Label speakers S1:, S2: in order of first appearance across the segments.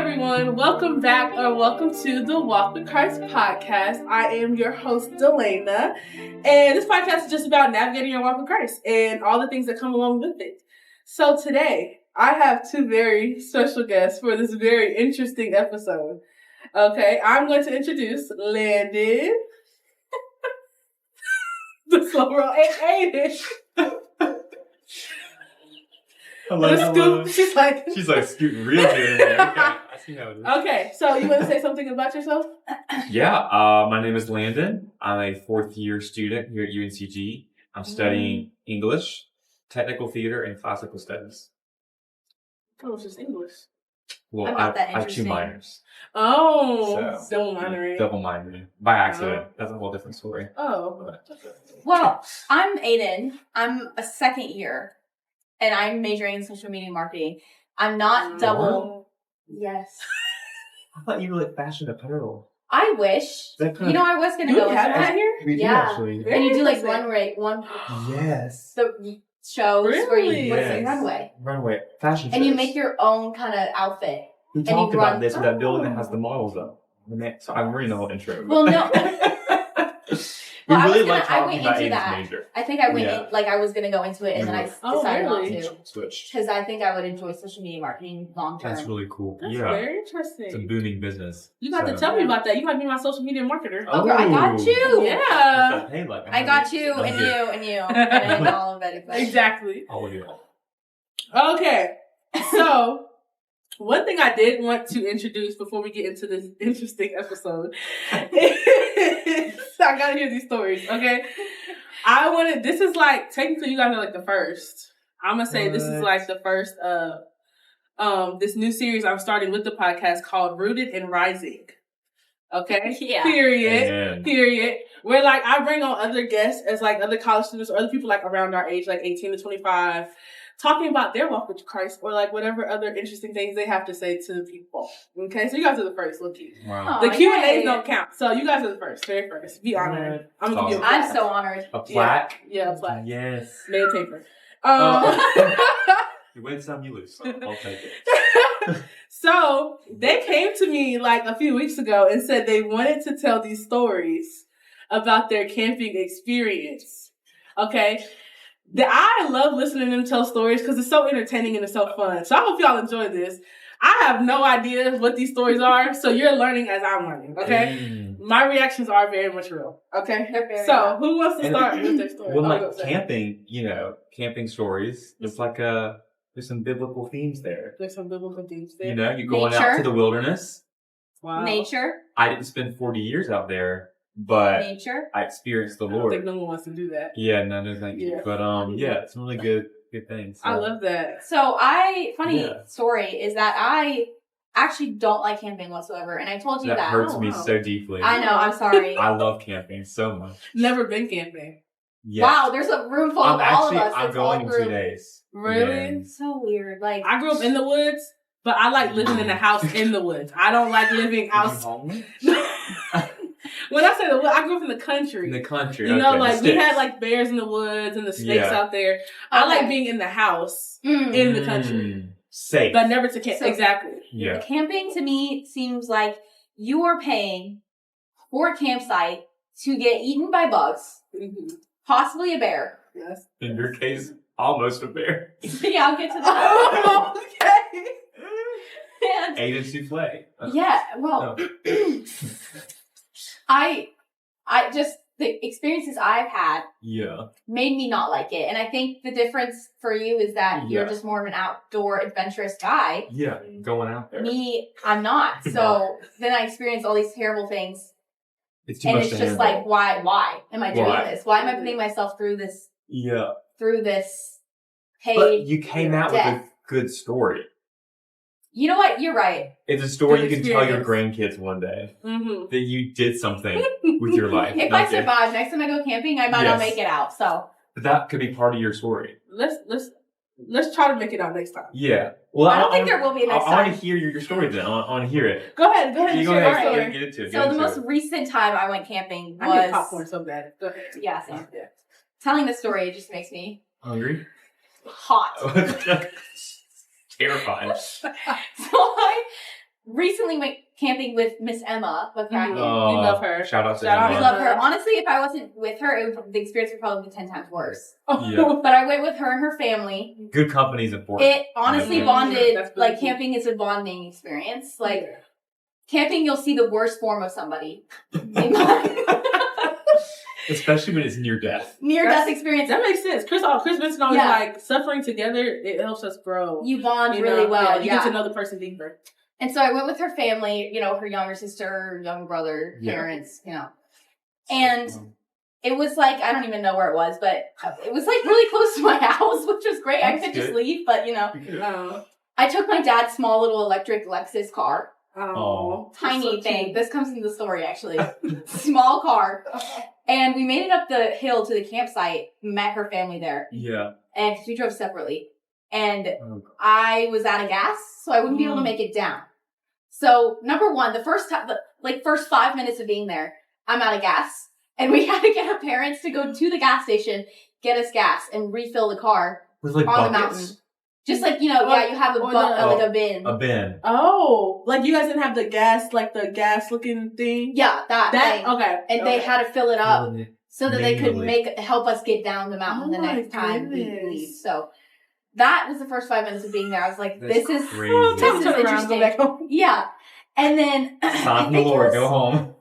S1: everyone, welcome back or welcome to the Walk with Christ podcast. I am your host, LAINA, and this podcast is just about navigating your walk with Christ and all the things that come along with it. So today, I have two very special guests for this very interesting episode. Okay, I'm going to introduce Landon, the slow roll, and Addien.
S2: Hello.
S1: She's like
S2: scooting real good. Okay, I see how it is.
S1: Okay, so you want to say something about yourself?
S2: Yeah, my name is Landon. I'm a fourth year student here at UNCG. I'm studying English, technical theater, and classical studies.
S1: Oh, it's just English.
S2: Well, I have two minors.
S1: Oh, so, double minoring.
S2: Double minoring. By accident. That's a whole different story.
S1: Oh.
S3: Well, I'm Addien. I'm a second year. And I'm majoring in social media marketing. I'm not double. Yes.
S2: I thought you were like fashion apparel.
S3: I wish. I was going to go into that
S1: here.
S2: We do actually.
S3: And you do like one.
S2: Yes.
S3: The shows where you what's it, runway.
S2: Runway fashion shows.
S3: And you make your own kind of outfit.
S2: We talked about this with that building that has the models up. So I'm reading the whole intro.
S3: Well, no.
S2: I went into
S3: that.
S2: Major.
S3: I think I went in, like I was going to go into it and then I decided not to.
S2: Switched.
S3: Because I think I would enjoy social media marketing long term.
S2: That's really cool.
S1: That's very interesting.
S2: It's a booming business.
S1: You got to tell me about that. You might be my social media marketer.
S3: Oh, girl, I got you.
S1: Yeah.
S3: I got you and you and all of it.
S1: Exactly.
S2: All of you.
S1: Okay. So, one thing I did want to introduce before we get into this interesting episode is I gotta hear these stories, okay? This is like, technically you guys are like the first. I'm gonna say this is like the first of this new series I'm starting with the podcast called Rooted and Rising. Okay?
S3: Yeah.
S1: Period. Where like I bring on other guests as like other college students or other people like around our age, like 18 to 25. Talking about their walk with Christ or like whatever other interesting things they have to say to the people. Okay, so you guys are the first. Look cute.
S2: Wow.
S1: The Q&As don't count. So you guys are the first, very first. Be honored. I'm gonna give you a plaque.
S3: I'm so honored.
S2: A plaque?
S1: Yeah, a plaque.
S2: Yes.
S1: Made of paper.
S2: You win some, you lose some. I'll take it.
S1: So they came to me like a few weeks ago and said they wanted to tell these stories about their camping experience. Okay. I love listening to them tell stories because it's so entertaining and it's so fun. So I hope y'all enjoy this. I have no idea what these stories are, so you're learning as I'm learning, okay? My reactions are very much real, okay? So who wants to start with their story?
S2: Well, like camping, camping stories, it's like there's some biblical themes there.
S1: There's some biblical themes there.
S2: You're going out to the wilderness.
S1: Wow.
S3: Nature.
S2: I didn't spend 40 years out there. But
S3: nature.
S2: I experienced the Lord.
S1: I don't think no one wants to do that.
S2: Yeah, no, thank you. But it's really good things. So.
S1: I love that.
S3: So funny story is that I actually don't like camping whatsoever, and I told you that.
S2: That hurts me so deeply.
S3: I know, I'm sorry.
S2: I love camping so much.
S1: Never been camping.
S2: Yes.
S3: Wow, there's a room full of all of us.
S2: I'm going in 2 days.
S1: Really?
S2: Yeah.
S3: So weird. Like
S1: I grew up in the woods, but I like living in a house in the woods. I don't like living outside. When I say the woods, I grew up in the country.
S2: In the country,
S1: we had like bears in the woods and the snakes out there. I like being in the house in the country,
S2: safe,
S1: but never to camp. So, exactly.
S2: Yeah.
S3: The camping to me seems like you are paying for a campsite to get eaten by bugs, possibly a bear.
S1: Yes.
S2: In your case, almost a bear.
S3: Yeah, I'll get to that.
S1: Okay.
S3: And
S2: Aiden souffle.
S3: Yeah. Well. I just, the experiences I've had made me not like it. And I think the difference for you is that you're just more of an outdoor adventurous guy.
S2: Yeah, going out there.
S3: Me, I'm not. So then I experience all these terrible things.
S2: It's too much to
S3: just
S2: handle.
S3: like, why am I doing this? Why am I putting myself through this?
S2: Yeah.
S3: Through this paid
S2: But you came out
S3: death.
S2: with a good story.
S3: You know what? You're right.
S2: It's a story you can tell your grandkids one day that you did something with your life.
S3: If I survive, next time I go camping, I might not make it out. So
S2: but that could be part of your story.
S1: Let's try to make it out next time.
S2: Yeah. Well,
S3: I don't think there will be a next time.
S2: I want to hear your story then. I want to hear it.
S1: Go ahead.
S2: Get into it.
S3: So the most recent time I went camping was...
S1: I need popcorn so bad. Go ahead.
S3: Yeah, same. Yeah. Telling the story, it just makes me...
S2: Hungry?
S3: Hot.
S2: Terrifying.
S3: So recently went camping with Miss Emma McCracken.
S1: We love her.
S2: Shout out to
S1: Shout out
S2: Emma.
S3: We love her. Honestly, if I wasn't with her, the experience would probably be 10 times worse.
S2: Yeah.
S3: But I went with her and her family.
S2: Good company is important.
S3: It honestly
S2: Yeah.
S3: bonded,
S1: That's really
S3: like, camping is a bonding experience. Like, camping, you'll see the worst form of somebody.
S2: Especially when it's near death.
S3: Near-death experience.
S1: That makes sense. Chris mentioned always
S3: Yeah.
S1: like suffering together. It helps us grow.
S3: You bond
S1: You
S3: really
S1: know?
S3: well.
S1: You get to know the person deeper.
S3: And so I went with her family, you know, her younger sister, young brother,
S2: Yeah.
S3: parents, you know. And it was like, I don't even know where it was, but it was like really close to my house, which was great. I
S2: That's
S3: could just
S2: good.
S3: leave, but you know.
S1: Oh.
S3: I took my dad's small little electric Lexus car.
S1: Oh.
S3: Tiny
S1: So
S3: thing.
S1: cute.
S3: This comes into the story, actually. Small car. And we made it up the hill to the campsite, met her family there.
S2: Yeah.
S3: And 'cause we drove separately. And
S2: Oh,
S3: I was out of gas, so I wouldn't be able to make it down. So, number one, the first 5 minutes of being there, I'm out of gas. And we had to get our parents to go to the gas station, get us gas, and refill the car
S2: with like
S3: on the
S2: buckets?
S3: mountain. Just like, you know, you have like a bin.
S2: A bin.
S1: Oh, like you guys didn't have the gas, like the gas looking thing?
S3: Yeah, that thing.
S1: Okay.
S3: And they had to fill it up so that they could
S2: Manually.
S3: help us get down the mountain the
S1: Oh my
S3: next time we
S1: goodness.
S3: leave. So that was the first 5 minutes of being there. I was like,
S2: That's
S3: this is
S2: crazy.
S1: Oh,
S3: this
S1: time
S3: is
S1: to turn around, go
S3: interesting.
S1: back home.
S3: Yeah. And then I
S2: Sign the
S3: think it
S2: Lord,
S3: was-
S2: go home.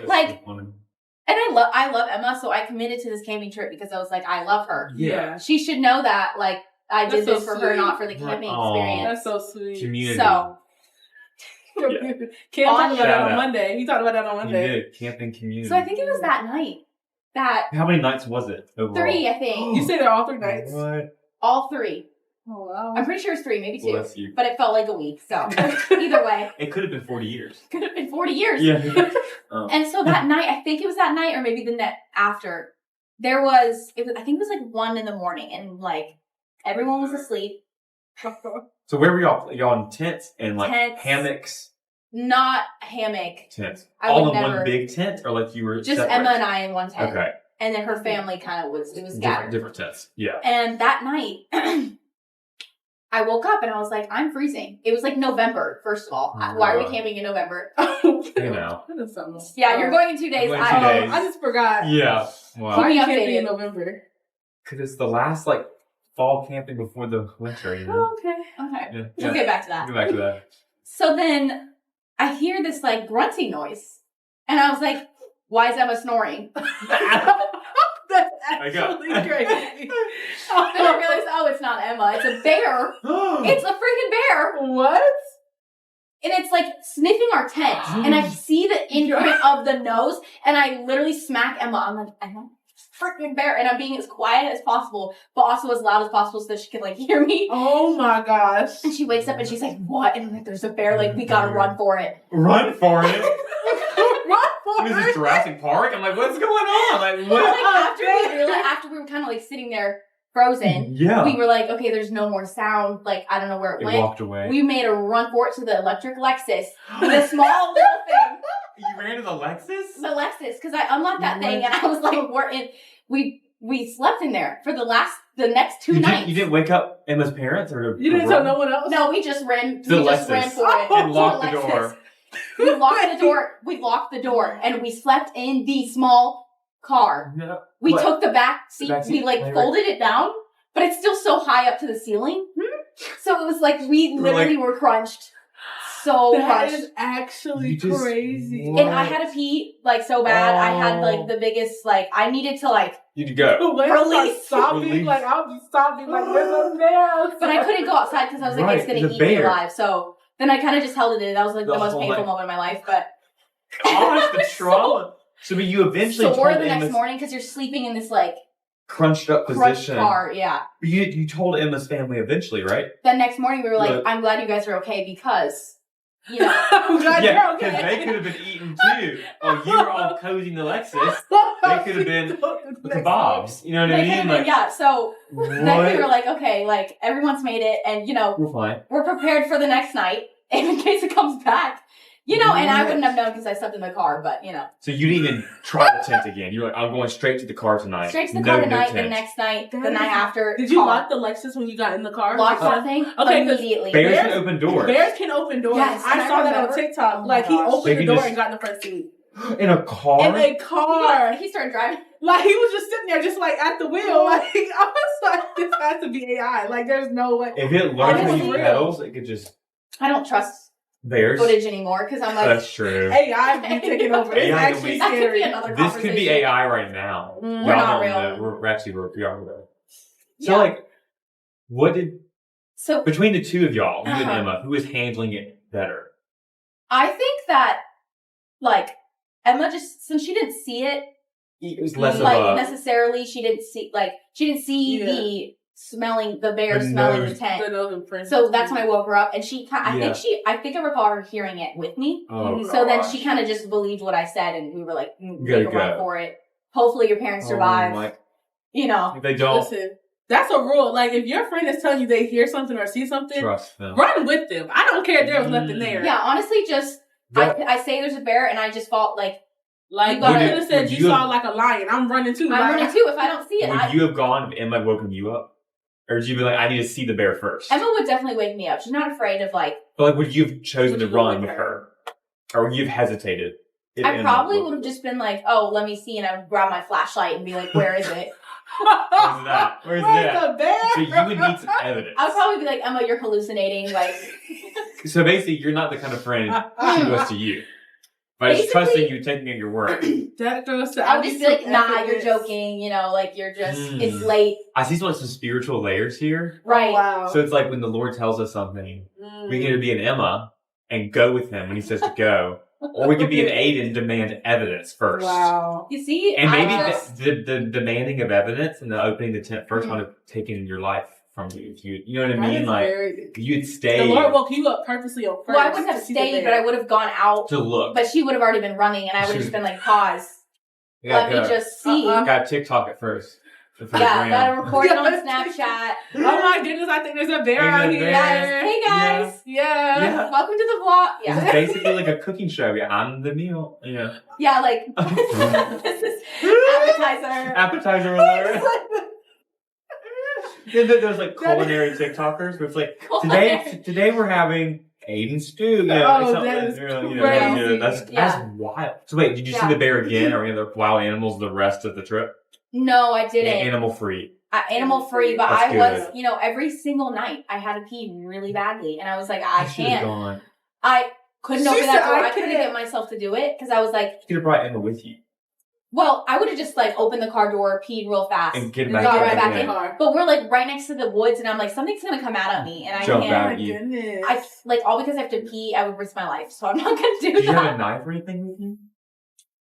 S3: Like, and I love Emma, so I committed to this camping trip because I was like, I love her.
S2: Yeah.
S3: She should know that, like, I did
S1: That's so
S3: this for her,
S1: sweet.
S3: not for the camping
S2: Aw.
S3: experience.
S1: That's so sweet.
S2: Community.
S3: So,
S1: Cam talked about
S2: Shout
S1: that on
S2: out.
S1: Monday. He talked about that on
S2: You
S1: Monday.
S2: did. Camping community.
S3: so I think it was that night. That
S2: How many nights was it overall?
S3: 3, I think.
S1: You stayed there all 3 nights.
S2: What?
S3: All 3.
S1: Oh wow.
S3: I'm pretty sure it's 3, maybe 2.
S2: Bless you.
S3: But it felt like a week, so either way.
S2: It could have been 40 years.
S3: Could have been 40 years.
S2: Yeah.
S3: And so that night, I think it was that night or maybe the net after, I think it was like 1 in the morning and like everyone was asleep.
S2: So where were y'all? Y'all in tents and like
S3: Tents.
S2: hammocks?
S3: Not a hammock.
S2: Tents.
S3: I
S2: All
S3: would
S2: in
S3: never-
S2: one big tent or like you were
S3: Just
S2: separate?
S3: Emma and I in one tent.
S2: Okay.
S3: And then her family kind of was scattered.
S2: Different tents. Yeah.
S3: And that night, I woke up and I was like, I'm freezing. It was like November, first of all. Why are we
S2: Right.
S3: camping in November?
S2: You know.
S1: That is something.
S3: Yeah, you're going in 2 days.
S2: I'm going 2 days.
S1: I just forgot.
S2: Yeah.
S1: Why
S2: Wow.
S1: are you
S3: Keep me
S1: camping in
S3: updated.
S1: November?
S2: Because it's the last like fall camping before the winter, you know?
S1: Oh, okay.
S3: Okay.
S2: Yeah.
S3: We'll get back to that.
S2: Go back to that.
S3: So then I hear this like grunting noise. And I was like, why is Emma snoring?
S1: That's
S2: I got-
S1: actually crazy.
S3: Then I realized, oh, it's not Emma. It's a bear. It's a freaking bear.
S1: What?
S3: And it's like sniffing our tent. And I see the imprint of the nose. And I literally smack Emma. I'm like, Emma, freaking bear. And I'm being as quiet as possible, but also as loud as possible so that she could like hear me.
S1: Oh my gosh.
S3: And she wakes up and she's like, what? And I'm like, there's a bear. Like, we gotta run for it.
S2: Run for it.
S1: Run for
S2: What is this,
S1: it.
S2: Jurassic Park? I'm like, what's going on? Like,
S3: But,
S2: what?
S3: like, after we were kind of like sitting there frozen,
S2: Yeah.
S3: we were like, okay, there's no more sound. Like, I don't know where it
S2: It
S3: went.
S2: walked away.
S3: We made a run for it to the electric Lexus. The small little thing.
S2: You ran to the Lexus?
S3: The Lexus. Because I unlocked that thing and I was like, we're in. We slept in there for the next 2 nights.
S2: You didn't wake up Emma's parents or
S1: You didn't tell no one else?
S3: No, we just ran.
S2: The
S3: We just
S2: Lexus.
S3: ran for it.
S2: And locked
S3: To
S2: the
S3: Lexus.
S2: door.
S3: We locked the door. We locked the door, and we slept in the small car.
S2: No.
S3: We
S2: What?
S3: took the back seat.
S2: back seat?
S3: We like
S2: Right.
S3: folded it down, but it's still so high up to the ceiling. So it was like we
S2: We're
S3: literally were crunched. So
S1: That
S3: crunched.
S1: is actually
S2: You just-
S1: crazy.
S2: What?
S3: And I had to pee like so bad. I had
S2: Oh.
S3: like the biggest like I needed to like,
S2: You could go.
S1: When I start
S3: Release.
S1: sobbing,
S2: Release.
S1: like I'll be sobbing, like there's a bear.
S3: but I couldn't go outside because I was like
S2: Right,
S3: it's gonna
S2: it's a
S3: eat me
S2: bear.
S3: alive. So then I kind of just held it in. That was like the
S2: The
S3: most
S2: whole
S3: painful
S2: night.
S3: moment in my life. But
S2: Gosh, the trauma. So, but you eventually
S3: sore
S2: told
S3: the next
S2: Emma's
S3: morning because you're sleeping in this like
S2: crunched up
S3: crushed
S2: position.
S3: car. Yeah.
S2: You told Emma's family eventually, right?
S3: The next morning we were like,
S2: Look.
S3: I'm glad you guys are okay because, you know.
S1: I'm glad
S2: Yeah,
S1: you're
S2: because
S1: okay.
S2: they could have been eaten too. While you were all cozy in the Lexus, they could have been the kebabs. You know what I
S3: They could
S2: mean?
S3: have been,
S2: Like,
S3: yeah. So then we were
S2: what?
S3: like, okay, like everyone's made it, and you know,
S2: We're fine.
S3: we're prepared for the next night in case it comes back. You know, and I
S2: What?
S3: wouldn't have known because I slept in the car, but you know.
S2: So you didn't even try the tent again. You're like, I'm going straight to the car tonight.
S3: Straight to the car tonight, the
S2: tent.
S3: next night, the night after.
S1: Did you
S3: car.
S1: lock the Lexus when you got in the car?
S3: Lock that thing
S1: Okay, 'cause
S3: immediately.
S2: Bears can open doors.
S1: Bears can open doors.
S3: Yes, and
S1: I saw that on
S3: remember-
S1: TikTok.
S3: Oh my
S1: Like, he
S3: gosh.
S1: opened
S2: They
S1: the
S2: can
S1: door
S2: just-
S1: and got in the front seat.
S2: In a car?
S1: In a car.
S3: He started driving.
S1: Like, he was just sitting there, just like at the wheel. Like, I was like, this has to be AI. Like, there's no way.
S2: If it learns
S1: And
S2: how
S1: it
S2: to use
S1: was real.
S2: pedals, it could just...
S3: I don't trust
S2: Bears?
S3: footage anymore because I'm like,
S2: That's true.
S1: AI be taking over. It's
S2: AI
S1: actually
S3: that could
S1: scary.
S3: be another
S2: This
S3: conversation.
S2: could be AI right now.
S1: Mm.
S2: Y'all
S3: We're not
S2: don't
S3: real.
S2: know. We're actually we are real. So,
S3: Yeah.
S2: like, what did...
S3: So
S2: Between the two of y'all, you and
S3: Uh-huh.
S2: Emma, who is handling it better?
S3: I think that, like, Emma just, since she didn't see it,
S2: It was less
S3: like,
S2: of a...
S3: necessarily, she didn't see
S1: Yeah.
S3: the bear
S2: The
S3: smelling
S2: nose.
S3: the tent.
S1: The nose imprint.
S3: So that's when I woke her up, and
S2: Yeah.
S3: I think I recall her hearing it with me.
S2: Oh,
S3: So then
S2: gosh.
S3: she kind of just believed what I said, and we were like,
S2: Gotta
S3: make a run
S2: go.
S3: for it. Hopefully your parents survive.
S2: Oh, my...
S3: You know.
S2: If they don't
S1: Listen, that's a rule. Like, if your friend is telling you they hear something or see something,
S2: trust them.
S1: run with them. I don't care if there was nothing there.
S3: Yeah, honestly, just
S2: That-
S3: I say there's a bear, and I just felt like
S1: Like,
S3: You gotta-
S1: you could have said
S2: would
S1: you
S2: you
S1: saw
S2: have-
S1: like a lion. I'm running too.
S3: I'm
S1: Like,
S3: running too if I don't see it.
S2: Would you have gone if Emma had woken you up? Or would you be like, I need to see the bear first?
S3: Emma would definitely wake me up. She's not afraid of like.
S2: But like, would you have chosen
S1: Would
S2: to
S1: you go
S2: run
S1: with
S2: with her? Or would you have hesitated? if
S3: I
S2: Emma
S3: probably
S2: woke
S3: would have just been like, "Oh, let me see," and I would grab my flashlight and be like, "Where is it?"
S2: Where's that? Where's that?
S1: the bear?
S2: So you would need some evidence.
S3: I would probably be like, "Emma, you're hallucinating." Like,
S2: So basically, you're not the kind of friend she was to you. But it's
S3: Basically-
S2: trusting you, taking at your word.
S1: That goes to,
S3: I would just be like,
S1: some
S3: "Nah, you're
S1: evidence.
S3: joking." You know, like you're just.
S2: Mm.
S3: It's late,
S2: I see some spiritual layers here.
S3: right?
S1: Oh, wow.
S2: So it's like when the Lord tells us something,
S1: Mm.
S2: we can either be an Emma and go with him when he says to go, or we could be an Aiden and demand evidence first.
S1: Wow.
S3: You see,
S2: And maybe
S3: I just,
S2: the demanding of evidence and the opening the tent first
S3: Mhm.
S2: would have taken your life from you. If you know what I
S1: That
S2: mean?
S1: is
S2: Like,
S1: very-
S2: you'd
S1: the
S2: stay
S1: Lord woke you up purposely on first.
S3: well, I wouldn't have
S1: to see the
S3: stayed,
S1: bear.
S3: but I would have gone out.
S2: to look.
S3: But she would have already been running, and I would have just been like, "Pause,
S2: You gotta
S3: let me
S2: go.
S3: just see."
S2: Got TikTok at first. For the
S3: Yeah,
S2: gram.
S3: gotta record it on
S1: Yeah.
S3: Snapchat.
S1: Oh my goodness, I think there's a bear
S2: There's
S1: out
S2: a
S1: here.
S2: bear.
S3: Guys, hey guys,
S1: Yeah.
S2: Yeah.
S3: welcome to the vlog.
S2: This is
S3: Yeah,
S2: basically like a cooking show. Yeah, I'm the meal. Yeah.
S3: yeah, like this is appetizer.
S2: Appetizer alert. There's like culinary TikTokers where it's like today we're having Aiden stew. You know,
S1: Oh,
S2: something,
S1: that is
S2: you know,
S1: crazy.
S2: that's
S3: Yeah.
S2: wild. So wait, did you see
S3: Yeah.
S2: the bear again or any other wild animals the rest of the trip?
S3: No, I didn't.
S2: Animal free.
S3: Animal free, but
S2: That's
S3: I was,
S2: good.
S3: you know, every single night I had to pee really badly, and I was like, I
S2: You should have
S3: can't.
S2: gone.
S3: I couldn't
S1: She
S3: open
S1: said,
S3: that door.
S1: "I
S3: I couldn't
S1: can't."
S3: get myself to do it because I was like,
S2: You could have brought Emma with you
S3: well, I would have just like opened the car door, peed real fast,
S2: and get
S1: And
S2: back
S3: got
S2: in
S3: right back
S2: again.
S3: in.
S1: car.
S3: But we're like right next to the woods, and I'm like, something's gonna come out at me, and I
S2: Jump
S1: Oh
S3: can't.
S2: back.
S1: my
S2: you.
S1: goodness.
S3: I like all because I have to pee. I would risk my life, so I'm not gonna do
S2: Did you have a
S3: that.
S2: knife or anything with you?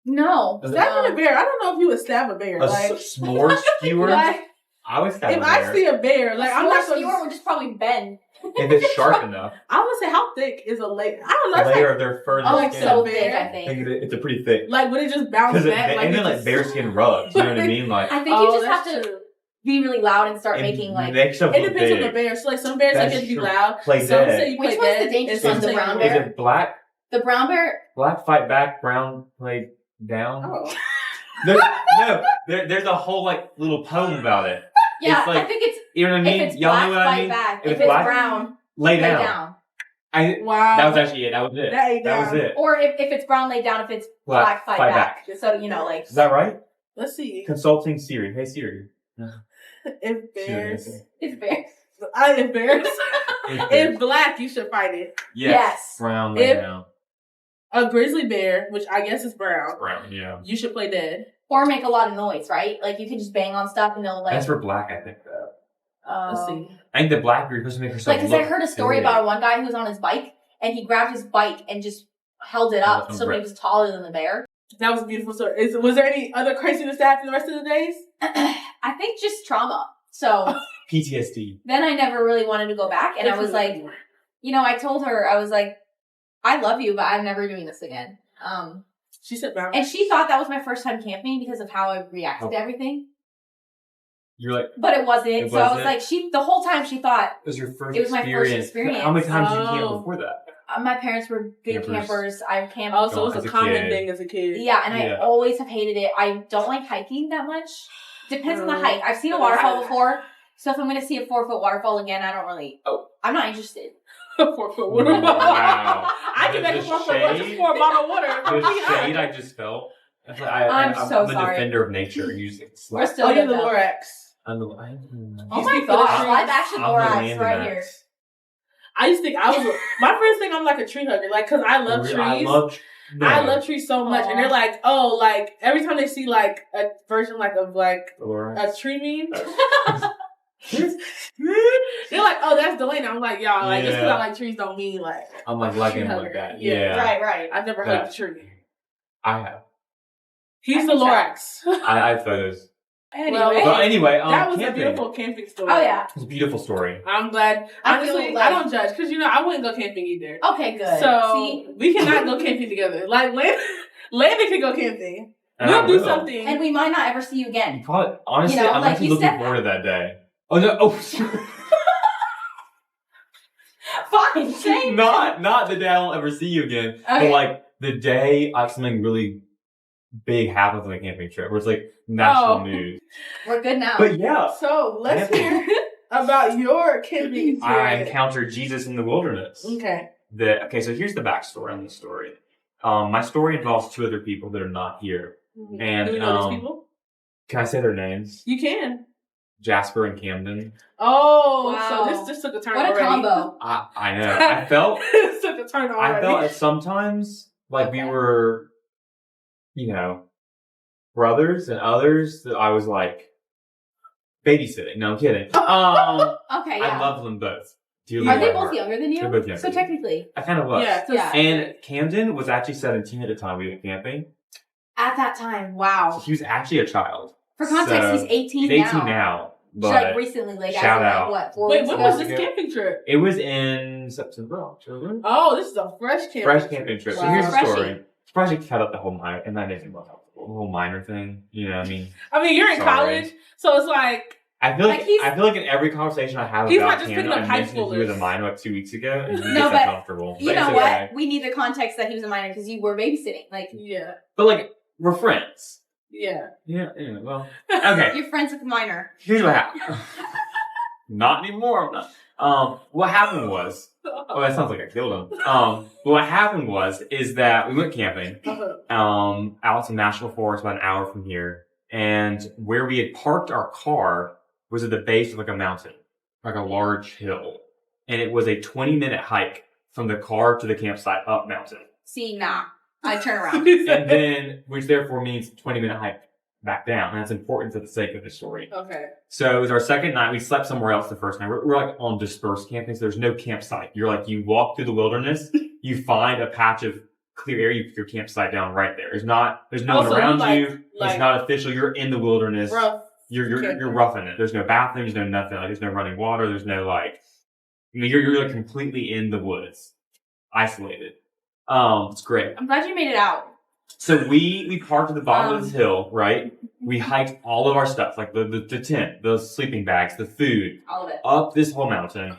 S3: No,
S1: Stabbing a bear. I don't know if you would stab a bear.
S2: A
S1: Like,
S2: s'more skewer?
S1: like
S2: I would stab
S1: if
S2: a
S1: I
S2: bear.
S1: see a bear, like I'm not
S3: skewer
S1: gonna.
S3: would just probably bend.
S2: If it's sharp enough.
S1: I would say, how thick is a layer? I don't know.
S2: A
S1: It's
S2: layer
S1: like,
S2: of their fur.
S1: Oh,
S2: their
S1: like
S2: skin.
S3: So
S1: bear.
S3: thick, I
S2: I
S3: think.
S2: think it's a pretty thick.
S1: like would it just bounce
S2: Because
S1: back?
S2: and then
S1: it
S2: like
S1: just-
S2: bearskin rubs. You know what I mean? Like
S3: I think
S1: Oh,
S3: you just have
S1: that's
S3: to
S1: true.
S3: be really loud and start
S2: it
S3: making like.
S2: makes them
S1: It
S2: look
S1: depends on
S2: big.
S1: the bear. So like some bears
S2: That's
S1: like it be
S2: true.
S1: loud.
S2: Play
S1: Some
S2: dead.
S1: say you
S3: Which
S1: play
S3: one's the
S1: dead,
S3: dangerous
S1: and
S3: one,
S1: some
S3: the
S1: say
S3: brown
S1: you-
S3: bear?
S2: Is it black?
S3: The brown bear.
S2: Black fight back, brown play down.
S1: Oh.
S2: There's a whole like little poem about it.
S3: Yeah,
S2: It's like-
S3: I think it's
S2: You know what I mean?
S3: if it's
S2: Y'all
S3: black,
S2: know what I
S3: fight
S2: mean?
S3: back.
S2: If
S3: If
S2: it's black,
S3: it's brown,
S2: lay
S3: lay
S2: down.
S3: down.
S1: Wow.
S2: That was actually it. That was it.
S1: That ain't
S2: That was
S1: down.
S2: it.
S3: Or if it's brown, lay down. If it's black, fight back. So you know, like
S2: Is that right?
S1: Let's see.
S2: Consulting Siri. Hey Siri.
S1: If bears,
S3: it's bears.
S1: if bears,
S2: If
S1: if black, you should fight it.
S3: Yes.
S2: Brown lay
S1: If-
S2: down.
S1: A grizzly bear, which I guess is brown,
S2: Brown, yeah.
S1: you should play dead.
S3: Or make a lot of noise, right? Like you can just bang on stuff and they'll like.
S2: That's for black, I think, though.
S1: Let's see.
S2: I think the black you're supposed to make herself
S3: Like, because I
S2: look
S3: heard a story
S2: big.
S3: about one guy who was on his bike and he grabbed his bike and just held it up so he was taller than the bear.
S1: That was a beautiful story. Was there any other craziness that happened the rest of the days?
S3: I think just trauma. So
S2: PTSD.
S3: then I never really wanted to go back, and I was like, you know, I told her I was like, I love you, but I'm never doing this again.
S1: She said, "Bound."
S3: And she thought that was my first time camping because of how I reacted to everything.
S2: You're like,
S3: But it wasn't.
S2: It
S3: So I was
S2: wasn't?
S3: like, the whole time she thought
S2: it was your first
S3: it was my first
S2: experience.
S3: experience.
S2: How many times did you camp
S1: Oh.
S2: before that?
S3: My parents were big
S2: Campers.
S3: campers. I camped.
S1: Also,
S2: Gone
S1: it's
S2: as
S1: a
S2: a
S1: common
S2: kid.
S1: thing as a kid.
S3: Yeah, and
S2: Yeah.
S3: I always have hated it. I don't like hiking that much. Depends on the
S1: Mm.
S3: hike. I've seen a waterfall before, so if I'm going to see a 4-foot waterfall again, I don't really.
S2: Oh.
S3: I'm not interested.
S1: 4-foot water.
S2: Wow.
S1: I can make a
S2: The
S1: 4-foot water just pour a bottle of water.
S2: The shade I just felt. I feel like
S3: I'm so
S2: the
S3: sorry.
S2: defender of nature. You just
S3: We're
S2: slap.
S3: still
S1: Oh, you're
S3: good
S1: the
S3: though.
S1: Lorax.
S3: Oh
S1: You
S3: my
S1: speak for the
S3: gosh,
S1: trees.
S3: live action
S2: I'm the
S3: Lorax
S2: Landon
S3: right
S2: axe.
S3: here.
S1: I used to think I was my friends think I'm like a tree hugger, like because I love trees.
S2: I love
S1: trees so much, and
S3: Aw.
S1: they're like, oh, like every time they see like a version like of like
S2: Laura.
S1: a tree meme, they're like, oh, that's Delaney. I'm like, y'all, like just because
S2: Yeah.
S1: I like trees don't mean like
S2: I'm like liking
S1: Tree
S2: like
S1: hugger.
S2: that.
S1: Yeah.
S2: Yeah.
S3: Right.
S1: I've never
S2: Yeah.
S1: hugged a tree.
S2: I have.
S1: He's
S3: I
S1: the
S3: think so.
S1: Lorax.
S2: I have photos.
S3: Anyway.
S2: But anyway,
S1: That was
S2: camping.
S1: a beautiful camping story.
S3: Oh yeah.
S2: It's a beautiful story.
S1: I'm glad.
S3: I feel
S1: Honestly,
S3: like-
S1: I don't judge because I wouldn't go camping either.
S3: Okay, good.
S1: So
S3: See?
S1: we cannot go camping together. Like Landon can go camping.
S2: And I
S1: We'll do
S2: will.
S1: something.
S3: And we might not ever see you again.
S2: Probably, honestly,
S3: You know,
S2: I'm
S3: like
S2: actually
S3: you
S2: looking
S3: said
S2: forward to that day. Oh no! Oh,
S3: Fine, same.
S2: not the day I won't ever see you again, but
S3: Okay.
S2: like the day something really big happens on a camping trip, where it's like national
S1: Oh.
S2: news.
S3: We're good now.
S2: But yeah,
S1: So let's
S2: Camping.
S1: hear about your camping
S2: I
S1: experience.
S2: encountered Jesus in the wilderness.
S1: Okay.
S2: Okay, so here's the backstory on this story. My story involves two other people that are not here. And,
S1: do we know these people?
S2: Can I say their names?
S1: You can.
S2: Jasper and Camden.
S1: Oh,
S3: Wow.
S1: so this just took a turn
S3: What a
S1: already.
S3: combo.
S2: I know. I felt
S1: This took a turn already.
S2: that sometimes like we
S3: Okay.
S2: were, brothers, and others that I was like babysitting. No, I'm kidding.
S3: Okay, yeah.
S2: I love them both. Dearly
S3: Are they
S2: love
S3: both
S2: her.
S3: younger than you?
S2: They're both younger
S3: So
S2: than me.
S3: technically,
S2: I kind of was.
S1: Yeah. So
S3: Yeah.
S2: And Camden was actually 17 at the time we went camping.
S3: at that time,
S2: So
S3: wow.
S2: he was actually a child.
S3: For context,
S2: So,
S3: he's 18
S2: He's 18
S3: now.
S2: now.
S3: She's
S2: But
S3: like recently, like
S2: shout
S3: as of,
S2: out.
S3: like, what, 4
S1: Wait,
S3: weeks
S1: when
S3: ago?
S1: was this
S2: ago.
S1: camping trip?
S2: it was in September, October.
S1: Oh, this is a fresh camping
S2: Fresh
S1: trip.
S2: camping trip. So
S1: Wow.
S2: here's the
S3: Freshy.
S2: story. It's probably cut up the whole minor, and that isn't the whole minor thing. You know what I mean?
S1: I mean, you're in
S2: Sorry.
S1: college, so it's like,
S2: I feel like,
S3: Like, he's-
S2: in every conversation I have
S1: He's
S2: about
S1: not just
S2: Camden,
S1: picking up
S2: I
S1: high
S2: mentioned he was a
S1: schoolers.
S2: minor like 2 weeks ago, and he
S3: No,
S2: gets
S3: but
S2: uncomfortable.
S3: You
S2: But
S3: know
S2: it's
S3: what?
S2: okay.
S3: We need the context that he was a minor because you were babysitting. Like,
S1: yeah,
S2: But like, we're friends.
S1: yeah.
S2: Yeah. Well, okay.
S3: you're friends with a minor.
S2: Here's what happened. Not anymore. I'm not. What happened was. Oh, that sounds like I killed him. But what happened is that we went camping. Out in National Forest, about an hour from here, and where we had parked our car was at the base of like a mountain, like a large hill, and it was a 20-minute hike from the car to the campsite up mountain,
S3: See, nah. I turn around.
S2: and then which therefore means 20-minute hike back down. And that's important for the sake of the story.
S1: Okay.
S2: So it was our second night. We slept somewhere else the first night. We're like on dispersed camping, so there's no campsite. You're like, you walk through the wilderness, you find a patch of clear area, you put your campsite down right there. There's no one
S1: Also,
S2: around
S1: like-
S2: you.
S1: like-
S2: It's not official. You're in the wilderness.
S1: Rough.
S2: You're roughing it. There's no bathrooms, no nothing. Like there's no running water. There's no like, you're like completely in the woods, isolated. It's great.
S3: I'm glad you made it out.
S2: So we parked at the bottom of this hill, right? We hiked all of our stuff, like the tent, the sleeping bags, the food,
S3: All of it.
S2: up this whole mountain.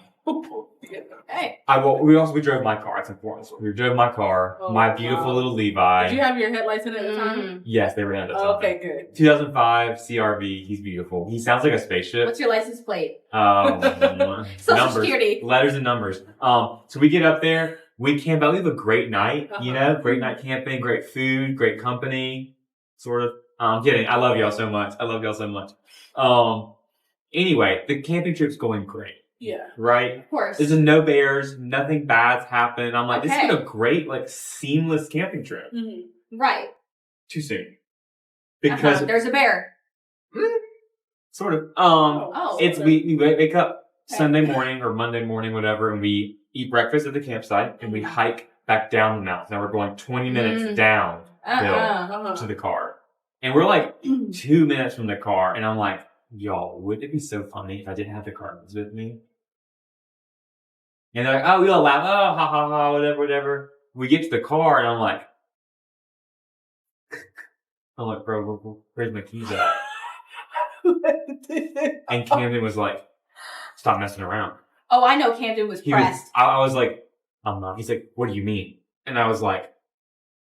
S3: Hey.
S2: We drove my car. It's important. So we drove my car,
S1: Oh,
S2: my beautiful
S1: wow.
S2: little Levi.
S1: Did you have your headlights in at the time?
S3: Mhm.
S2: Yes, they were in it.
S1: Oh, okay, good.
S2: 2005 CRV. He's beautiful. He sounds like a spaceship.
S3: What's your license plate?
S2: Social
S3: Social Security.
S2: letters and numbers. So we get up there, we camp out. We have a great night,
S1: Uh-huh.
S2: great night camping, great food, great company, sort of. I'm kidding. I love y'all so much. Anyway, the camping trip's going great,
S1: Yeah.
S2: right?
S3: Of course.
S2: There's no bears, nothing bad's happened. I'm like, this
S3: Okay.
S2: is a great, like, seamless camping trip.
S1: Mm-hmm.
S3: Right.
S2: Too soon. Because,
S3: There's a bear.
S2: sort of,
S3: Oh.
S2: it's, we wake up
S3: Okay.
S2: Sunday morning or Monday morning, whatever, and we eat breakfast at the campsite and we hike back down the mountain. Now we're going 20 minutes down
S1: Uh-huh.
S2: to the car. And we're like 2 minutes from the car. And I'm like, y'all, wouldn't it be so funny if I didn't have the cartons with me? And they're like, oh, we all laugh. Oh, ha, ha, ha, whatever. We get to the car and I'm like, bro, where's my keys at? And Camden was like, stop messing around.
S3: Oh, I know Camden was pressed.
S2: I was like, I'm not. He's like, what do you mean? And I was like,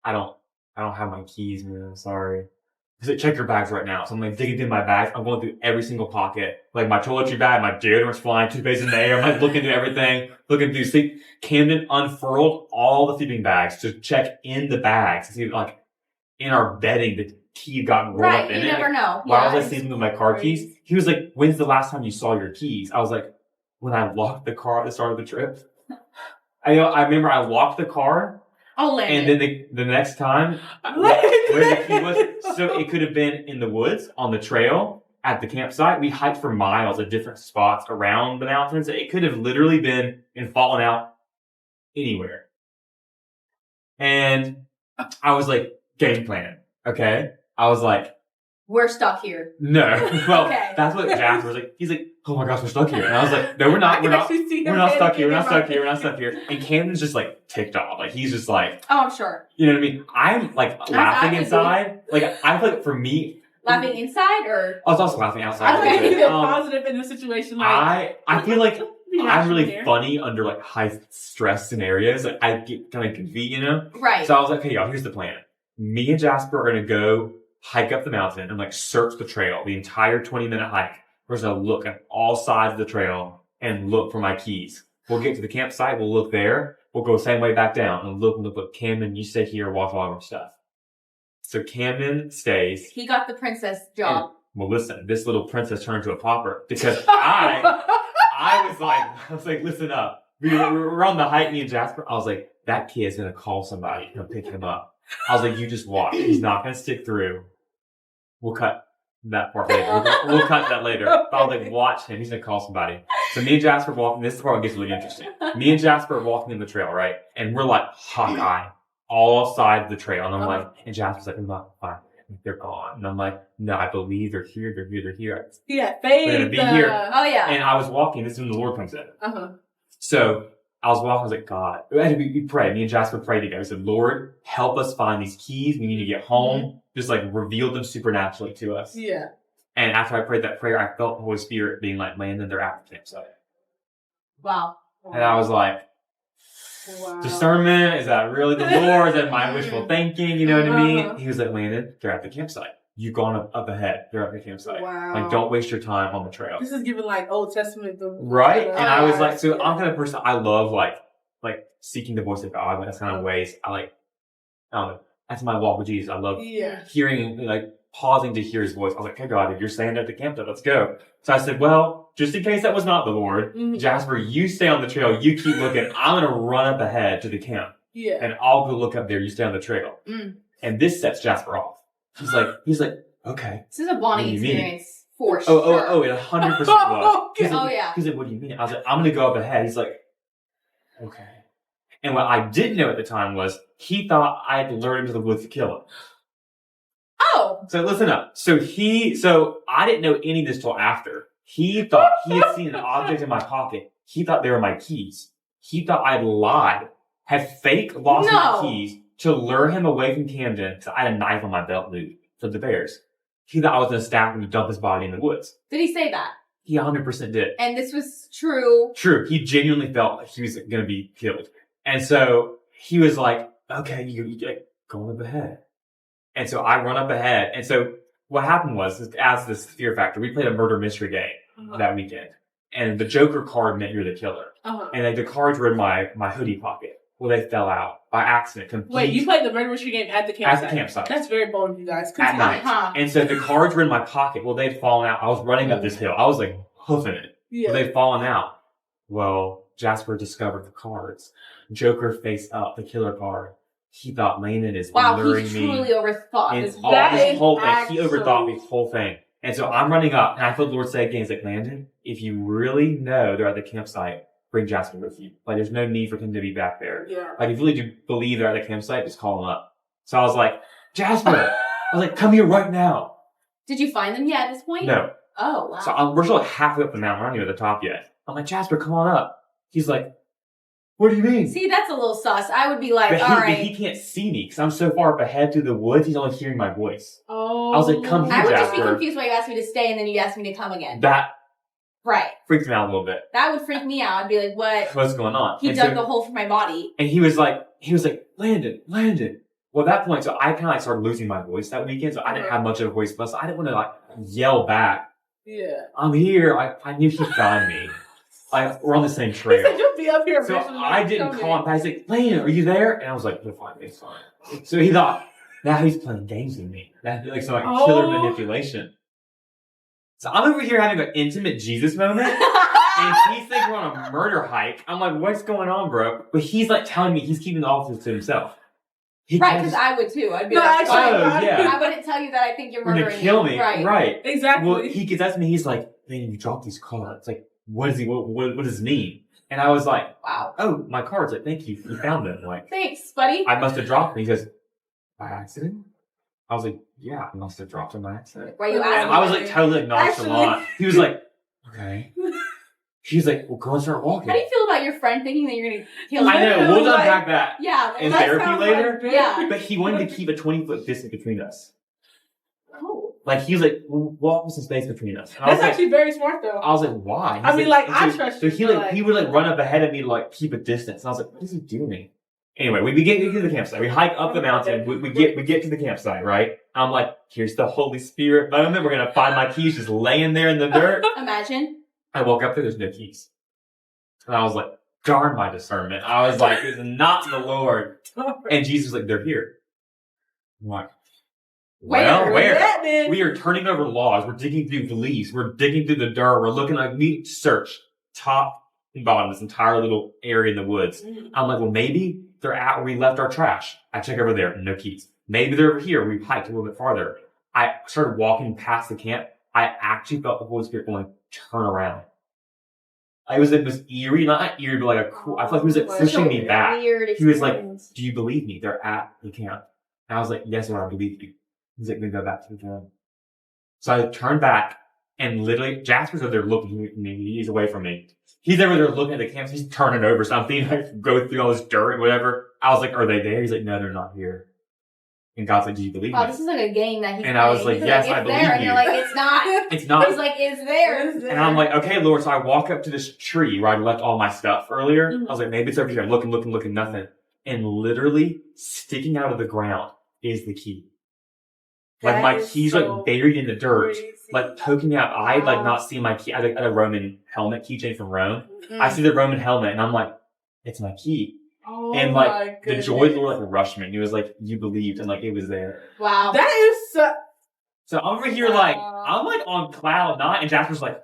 S2: I don't have my keys, man. I'm sorry. He's like, check your bags right now. So I'm like digging through my bags. I'm going through every single pocket. Like my toiletry bag, my deodorant's flying, toothpaste in the air. I'm like looking through everything, looking through sleep. Camden unfurled all the sleeping bags to check in the bags to see like in our bedding the key got rolled up in it.
S3: Right, you never know.
S2: While I was sleeping with my car keys, he was like, when's the last time you saw your keys? I was like, when I locked the car at the start of the trip. I remember I locked the car.
S3: Oh, Landon.
S2: And then the next time, where the key was, so it could have been in the woods, on the trail, at the campsite. We hiked for miles at different spots around the mountains. It could have literally been and fallen out anywhere. And I was like, game plan, okay? I was like,
S3: we're stuck here.
S2: no. Well,
S3: Okay.
S2: That's what Jasper was like. He's like, oh my gosh, we're stuck here. And I was like, no, we're not stuck here. And Camden's just like ticked off. Like he's just like,
S3: oh, I'm sure.
S2: You know what I mean? I'm like laughing inside. Like I feel like for me,
S3: laughing inside or
S2: I was also laughing outside.
S1: I think you get positive in the situation. Like
S2: I feel like I'm really funny under like high stress scenarios. Like I get kind of goofy, you know?
S3: Right.
S2: So I was like, hey y'all, here's the plan. Me and Jasper are gonna go hike up the mountain and like search the trail, the entire 20-minute hike. We're just gonna look at all sides of the trail and look for my keys. We'll get to the campsite, we'll look there, we'll go the same way back down and look. Camden, you stay here, watch all of our stuff. So Camden stays.
S3: He got the princess job.
S2: And, well, listen, this little princess turned into a pauper because I was like, listen up. We're on the hike, me and Jasper. I was like, that kid's gonna call somebody and pick him up. I was like, you just watch. He's not gonna stick through. We'll cut that part later. We'll cut that later. But I was like, watch him. He's gonna call somebody. So me and Jasper walking. This is where it gets really interesting. Me and Jasper are walking in the trail, right? And we're like Hawkeye, all sides of the trail. And I'm like, and Jasper's like, I'm not fine. They're gone. And I'm like, no, I believe they're here.
S1: Yeah, faith.
S2: They're gonna be here.
S3: Oh yeah.
S2: And I was walking. This is when the Lord comes in.
S1: Uh-huh.
S2: So I was walking. I was like, God. We pray. Me and Jasper prayed together. I said, Lord, help us find these keys. We need to get home. Just like reveal them supernaturally to us.
S1: Yeah.
S2: And after I prayed that prayer, I felt the Holy Spirit being like, Landon, they're at the campsite.
S3: Wow.
S2: And I was like, discernment, is that really the Lord? Is that my wishful thinking? You know what I mean? He was like, Landon, they're at the campsite. You've gone up ahead. They're at the campsite.
S1: Wow.
S2: Like, don't waste your time on the trail.
S1: This is giving like Old Testament.
S2: Right? And I was like, so I'm kind of person, I love like seeking the voice of God. Like, that's kind of ways I don't know. That's my walk with Jesus. I love hearing, like, pausing to hear his voice. I was like, okay, God, if you're saying at the campsite, let's go. So I said, well, just in case that was not the Lord, Jasper, you stay on the trail. You keep looking. I'm going to run up ahead to the camp.
S1: Yeah.
S2: And I'll go look up there. You stay on the trail. And this sets Jasper off. He's like, okay.
S3: This is a bonding experience for sure.
S2: Oh, it 100% was.
S3: Oh, yeah.
S2: He's like, what do you mean? I was like, I'm going to go up ahead. He's like, okay. And what I didn't know at the time was he thought I had lured him to the woods to kill him.
S3: Oh.
S2: So listen up. So I didn't know any of this till after. He thought he had seen an object in my pocket. He thought they were my keys. He thought I'd lied, had fake lost my keys to lure him away from Camden because I had a knife on my belt loop for the bears. He thought I was going to stab him to dump his body in the woods.
S3: Did he say that?
S2: He 100% did.
S3: And this was true?
S2: True. He genuinely felt like he was going to be killed. And so he was like, okay, you go up ahead. And so I run up ahead. And so what happened was, as this fear factor, we played a murder mystery game that weekend. And the Joker card meant you're the killer. And like the cards were in my hoodie pocket. Well, they fell out by accident.
S1: Wait, you played the murder mystery game at the campsite?
S2: At the campsite.
S1: That's very bold of you guys.
S2: At night. And so the cards were in my pocket. Well, they'd fallen out. I was running up this hill. I was like hoofing it.
S1: Yeah.
S2: Well, they'd fallen out. Well, Jasper discovered the cards. Joker face up, the killer card. He thought Landon is luring me.
S3: Wow, he truly overthought
S2: and
S3: this
S2: whole thing. He overthought this whole thing. And so I'm running up, and I feel the Lord say again, he's like, Landon, if you really know they're at the campsite, bring Jasper with you. Like, there's no need for him to be back there.
S1: Yeah.
S2: Like, if you really do believe they're at the campsite, just call him up. So I was like, Jasper! I was like, come here right now.
S3: Did you find them yet at this point?
S2: No.
S3: Oh, wow.
S2: So we're still like halfway up the mountain. We're not even at the top yet. I'm like, Jasper, come on up. He's like, What do you mean?
S3: See, that's a little sus. I would be like,
S2: But
S3: all right.
S2: he can't see me because I'm so far up ahead through the woods. He's only hearing my voice.
S1: Oh.
S2: I was like, come here,
S3: I would just be
S2: Jasper.
S3: confused why you asked me to stay and then you asked me to come again.
S2: That
S3: Right.
S2: freaked me out a little bit.
S3: That would freak me out. I'd be like, what?
S2: What's going on?
S3: He
S2: And
S3: dug
S2: so-
S3: the hole for my body.
S2: And he was like, Landon. Well, at that point, so I kind of like started losing my voice that weekend, so I didn't have much of a voice, but so I didn't want to like yell back.
S1: Yeah.
S2: I'm here. I knew he'd find me. Like, we're on the same
S1: He said,
S2: trail.
S1: you'll be up here
S2: So
S1: eventually.
S2: I didn't call him back. He's like, Landon, are you there? And I was like, you'll find me, it's fine. So he thought, now he's playing games with me. That's like some like killer manipulation. So I'm over here having an intimate Jesus moment. And he thinks we're on a murder hike. I'm like, what's going on, bro? But he's like telling me he's keeping the office to himself. He
S3: Right,
S2: calls-
S3: because I would too. I'd be
S1: No,
S3: like,
S1: actually,
S2: Oh, yeah.
S3: I wouldn't tell you that I think you're
S2: You're
S3: murdering
S2: gonna kill me.
S3: Right.
S1: Exactly.
S2: Well, he gets at me. He's like, man, you dropped these cards. Like, what does what does it mean? And I was like,
S3: Wow.
S2: oh, my cards. Like, thank you. You found them. Like,
S3: Thanks, buddy.
S2: I must have dropped them. He goes, by accident? I was like, yeah, I must have dropped them by accident.
S3: Why you
S1: And
S3: asking?
S2: I was like totally nonchalant.
S1: Actually-
S2: He was like, okay. He's like, well, go and start walking.
S3: How do you feel about your friend thinking that you're going to kill him?
S2: I know. We'll
S1: Like-
S2: unpack that
S3: Yeah.
S2: in
S3: let's-
S2: therapy
S1: sounds
S2: later.
S1: like-
S3: Yeah.
S2: But he wanted to keep a 20-foot distance between us.
S1: Oh.
S2: Like, he was like, well, what was the space between us? And I was
S1: That's
S2: like,
S1: actually very smart, though.
S2: I was like, why?
S1: I mean, like,
S2: and
S1: I
S2: so-
S1: trust
S2: So
S1: you,
S2: he
S1: but,
S2: like,
S1: like-
S2: he would like run up ahead of me to like keep a distance. And I was like, what is he doing? Anyway, we get to the campsite. We hike up the mountain. We get to the campsite, right? I'm like, here's the Holy Spirit moment. We're gonna find my keys just laying there in the dirt.
S3: Imagine.
S2: I woke up there, there's no keys. And I was like, darn my discernment. I was like, this is not the Lord. And Jesus was like, they're here. I'm like, well, where?
S1: Yeah, man.
S2: We are turning over logs. We're digging through the leaves. We're digging through the dirt. We're looking like we search top and bottom, this entire little area in the woods. I'm like, well, maybe they're at where we left our trash. I check over there, no keys. Maybe they're over here. We hiked a little bit farther. I started walking past the camp. I actually felt the Holy Spirit going, turn around. It was eerie, not eerie, but like a cool, I felt like he was like pushing me back.
S3: Weird
S2: He was like,
S3: experience.
S2: do you believe me? They're at the camp. And I was like, yes, Lord, I believe you. He's like, then go back to the camp. So I turned back and literally, Jasper's over there looking at me. He's away from me. He's over there looking at the camp. He's turning over something, like go through all this dirt and whatever. I was like, are they there? He's like, no, they're not here. And God's like, do you believe
S3: Wow,
S2: me?
S3: this is like a game that he's
S2: And I was
S3: playing.
S2: like,
S3: He's
S2: yes,
S3: it's
S2: I believe
S3: there. And
S2: you.
S3: you're like, it's not.
S2: It's not.
S3: He's like, it's there.
S2: And I'm like, okay, Lord. So I walk up to this tree where I left all my stuff earlier.
S1: Mhm.
S2: I was like, maybe it's over here. I'm looking, nothing. And literally sticking out of the ground is the key. Like
S1: That
S2: my
S1: is
S2: key's
S1: so
S2: like buried in the dirt,
S1: crazy.
S2: like poking out. I'd like
S1: Wow.
S2: not seen my key. I had a Roman helmet keychain from Rome.
S3: Mm.
S2: I see the Roman helmet and I'm like, it's my key.
S1: Oh
S2: And
S1: my
S2: like the
S1: goodness.
S2: joy of the Lord like rushed me. He was like, you believed and like it was there.
S3: Wow.
S1: That is so.
S2: So I'm over here like,
S1: Wow.
S2: I'm like on cloud nine and Jasper's like,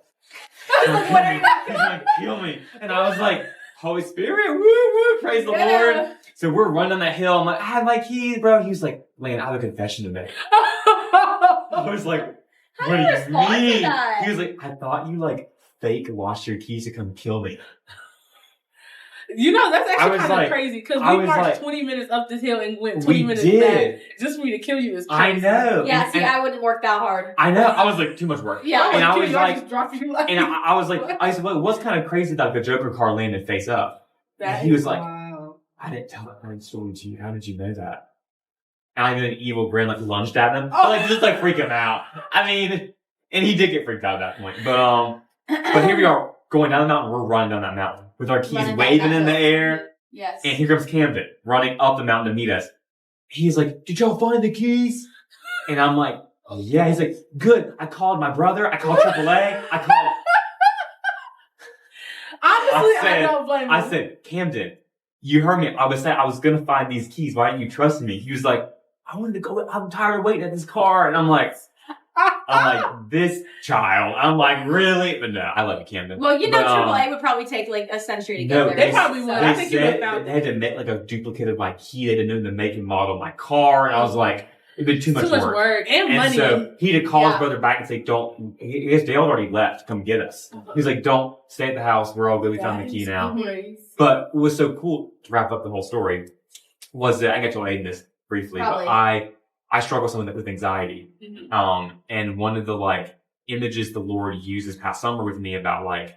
S3: Like, what are you
S2: he's gonna kill me. And I was like, Holy Spirit, woo, woo, praise the
S3: Yeah.
S2: Lord. So we're running on that hill. I'm like, I have my keys, bro. He was like, Lane, I have a confession to make. I was like,
S3: How
S2: what
S3: do
S2: do
S3: you
S2: you
S3: respond to
S2: mean?
S3: that?
S2: He was like, I thought you like fake lost your keys to come kill me.
S1: You know, that's
S2: I
S1: actually
S2: was
S1: kind of
S2: like-
S1: crazy because
S2: I
S1: we
S2: was
S1: marched
S2: like-
S1: 20 minutes up this hill and went 20
S2: We
S1: minutes
S2: did.
S1: back just for me to kill you. Is
S2: I
S1: crazy.
S2: know.
S3: Yeah,
S2: And-
S3: see,
S2: and-
S3: I wouldn't work that hard.
S2: I know. I was like, too much work.
S3: Yeah.
S2: And I
S1: kill
S2: was
S1: you,
S2: like-
S1: just drop you like.
S2: And I was like, I said, well, what's kind of crazy that the Joker car landed face up?
S1: That
S2: he
S1: is
S2: was like,
S1: wow.
S2: I didn't tell that funny story to you. How did you know that? And I did an evil grin, like lunged at him,
S1: Oh.
S2: like just like freak him out. I mean, and he did get freaked out at that point. But here we are going down the mountain. We're running down that mountain with our keys
S3: Running down
S2: waving
S3: that
S2: in the
S3: hill.
S2: air.
S3: Yes.
S2: And here comes Camden running up the mountain to meet us. He's like, "Did y'all find the keys?" And I'm like, "Yeah." He's like, "Good. I called my brother. I called AAA. I called."
S1: Honestly, I
S2: said-
S1: don't blame
S2: I
S1: you.
S2: said, "Camden, you heard me. I was saying I was gonna find these keys. Why didn't you trust me?" He was like, "I wanted to go. I'm tired of waiting at this car." And I'm like, this child. I'm like, really? But no, I love you, Camden.
S3: Well, you know,
S2: But,
S3: AAA would probably take like a century to get
S2: No,
S3: there.
S1: They probably would. I
S2: They
S1: think you would've
S2: said
S1: found
S2: they had to make like a duplicate of my key. They didn't know the make and model of my car, and I was like, it'd been too much work.
S1: and
S2: And
S1: money.
S2: so he had to call his
S3: Yeah.
S2: brother back and say, "Don't." His Dale had already left to come get us. He was like, "Don't stay at the house. We're all good. We found the key now."
S1: Crazy.
S2: But what was so cool to wrap up the whole story was that I got to Aiden this briefly,
S3: Probably.
S2: but I struggle some with anxiety.
S1: Mhm.
S2: And one of the like images the Lord used this past summer with me about like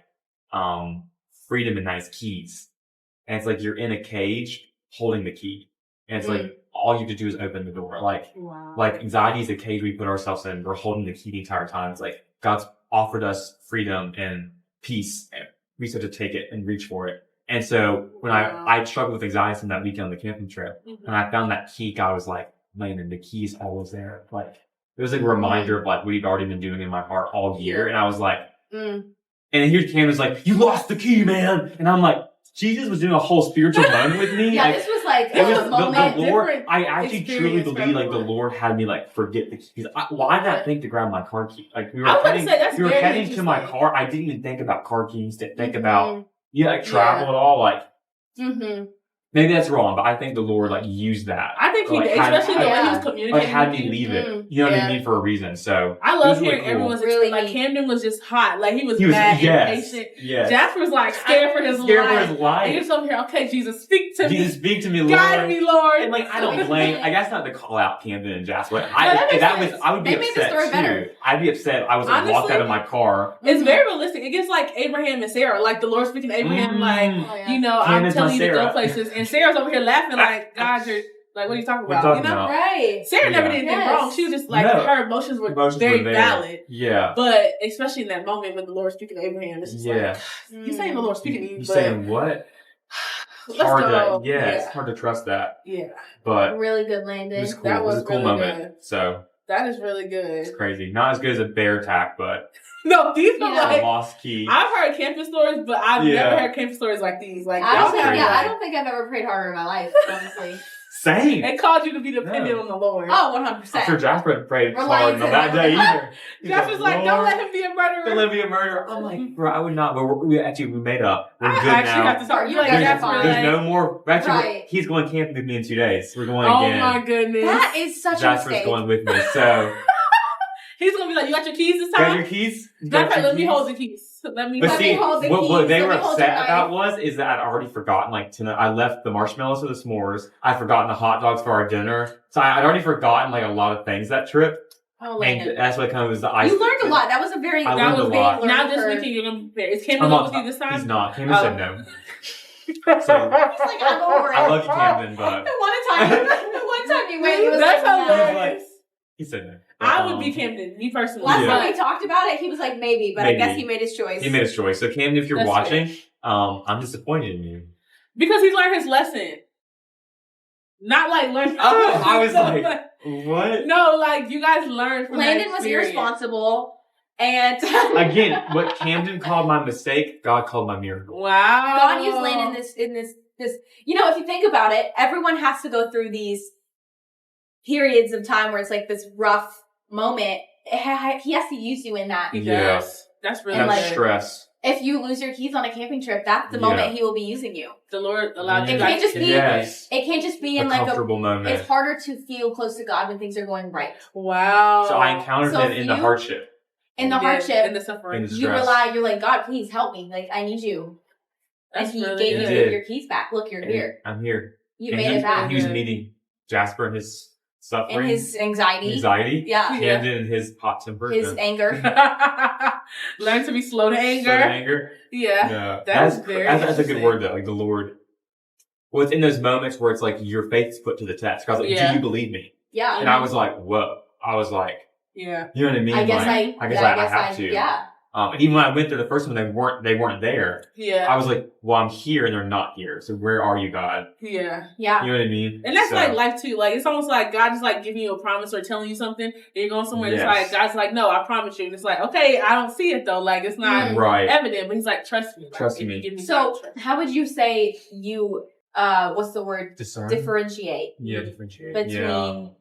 S2: freedom and nice keys and it's like you're in a cage holding the key, and it's like all you have to do is open the door. Like anxiety is a cage we put ourselves in. We're holding the key the entire time. It's like God's offered us freedom and peace, and we just have to take it and reach for it. And so when I struggled with anxiety from that weekend on the camping trip, and I found that key, God was like, Landon, the key's always there. Like, it was like a reminder of like what he'd already been doing in my heart all year. And I was like, and here's Cam was like, you lost the key, man. And I'm like, Jesus was doing a whole spiritual moment with me.
S3: Yeah,
S2: like,
S3: this was like
S2: it was
S3: a moment.
S2: the Lord. I actually truly believe like the Lord had me like forget the keys. Why not think to grab my car key? Like we were heading to my car. I didn't even think about car keys. Didn't think about like travel at all. Like maybe that's wrong, but I think the Lord like used that.
S1: I think he did, especially the way he was communicating.
S2: Like had me leave it. You know what I mean, for a reason. So
S1: I love hearing everyone's really like Camden was just hot. Like he was mad, impatient.
S2: Yes.
S1: Jasper was like scared for his life. And he was over here, okay, Jesus, speak to me.
S2: Jesus, speak to me, Lord.
S1: Guide me, Lord.
S2: And like I don't blame. I guess not to call out Camden and Jasper. I would be upset too. I'd be upset. I was like walked out of my car.
S1: It's very realistic. It gets like Abraham and Sarah. Like the Lord speaking to Abraham, like you know, I'm telling you to go places, and Sarah's over here laughing like, God, you're like, what are you talking about? You know,
S3: right?
S1: Sarah never did anything wrong. She was just like her emotions were very valid.
S2: Yeah,
S1: but especially in that moment when the Lord speaking to Abraham, it's just like, he's saying the Lord speaking to you.
S2: He's saying what? It's hard to trust that.
S1: Yeah,
S2: but
S3: really good, Landon.
S2: It was cool. That was a cool really moment.
S1: Good.
S2: So
S1: that is really good.
S2: It's crazy. Not as good as a bear attack, but
S1: no, these are like
S2: a lost key.
S1: I've heard camping stories, but I've never heard camping stories like these. Like
S3: I don't think I've ever prayed harder in my life, honestly.
S2: Same.
S1: They called you to be dependent on the Lord.
S3: Oh, 100%.
S2: I'm sure Jasper had prayed hard on that day either.
S1: Jasper's like, don't let him be a murderer.
S2: Don't let him be a murderer. I'm like, bro, I would not. But we made up. We're good
S1: now.
S2: Have
S1: to talk. You like Jasper.
S2: There's no more. Actually, he's going camping with me in 2 days. We're going again.
S1: Oh my goodness.
S3: That is such a mistake.
S2: Jasper's going with me, so.
S1: He's gonna be like, you got your keys this time?
S2: Got your keys?
S1: Let me hold the keys. Let me
S2: hold the keys. What they were upset about is that I'd already forgotten, like, tonight, I left the marshmallows for the s'mores. I'd forgotten the hot dogs for our dinner. So I'd already forgotten, like, a lot of things that trip.
S3: Oh,
S2: and that's what kind of was the ice.
S3: You learned a lot. That was a very,
S2: I learned a lot.
S1: Now just thinking you're gonna be prepared. Is Camden going with you this time?
S2: He's not. Camden said no. So,
S3: like, I'm over it.
S2: I love you, Camden, but.
S3: The one time you went, he was
S1: that's
S3: like,
S1: hilarious.
S2: He said no.
S1: I would be Camden, me personally.
S3: Last time we talked about it, he was like, maybe, but I guess he made his choice.
S2: He made his choice. So, Camden, if you're watching, I'm disappointed in you.
S1: Because he's learned his lesson. Not like learn.
S2: Oh, I was like, what?
S1: No, like you guys learned from
S3: Landon was irresponsible. And
S2: again, what Camden called my mistake, God called my miracle.
S1: Wow.
S3: God used Landon in this. You know, if you think about it, everyone has to go through these periods of time where it's like this rough moment. He has to use you in that.
S1: He does. That's really
S2: good. Stress.
S3: If you lose your keys on a camping trip, that's the moment he will be using you.
S1: The Lord allowed you.
S3: It can't just be in like a comfortable moment. It's harder to feel close to God when things are going right.
S1: Wow.
S2: So I encountered it in the hardship.
S3: In the hardship,
S1: in the suffering,
S3: you're like, God, please help me. Like I need you. And he gave you your keys back. Look, you're here.
S2: I'm here.
S3: You made it back.
S2: He was meeting Jasper and his suffering.
S3: And his anxiety.
S2: Yeah. Camden and his hot temper.
S3: His anger.
S1: Learn to be slow to anger. Yeah. That's
S2: a good word though. Like the Lord. Well, it's in those moments where it's like your faith is put to the test. I was like, do you believe me?
S3: Yeah.
S2: And I was like, whoa. I was like,
S1: yeah.
S2: You know what I mean? I guess I have to.
S3: Yeah.
S2: And even when I went there the first time, they weren't there.
S1: Yeah.
S2: I was like, well, I'm here and they're not here. So where are you, God?
S1: Yeah.
S3: Yeah.
S2: You know what I mean?
S1: And that's like life too. Like it's almost like God is like giving you a promise or telling you something. And you're going somewhere. And it's like God's like, no, I promise you. And it's like, okay, I don't see it though. Like it's not evident. But He's like, trust me. Like,
S2: trust me.
S3: So how would you say you? What's the word?
S2: Discern.
S3: Differentiate.
S2: Yeah, differentiate
S3: between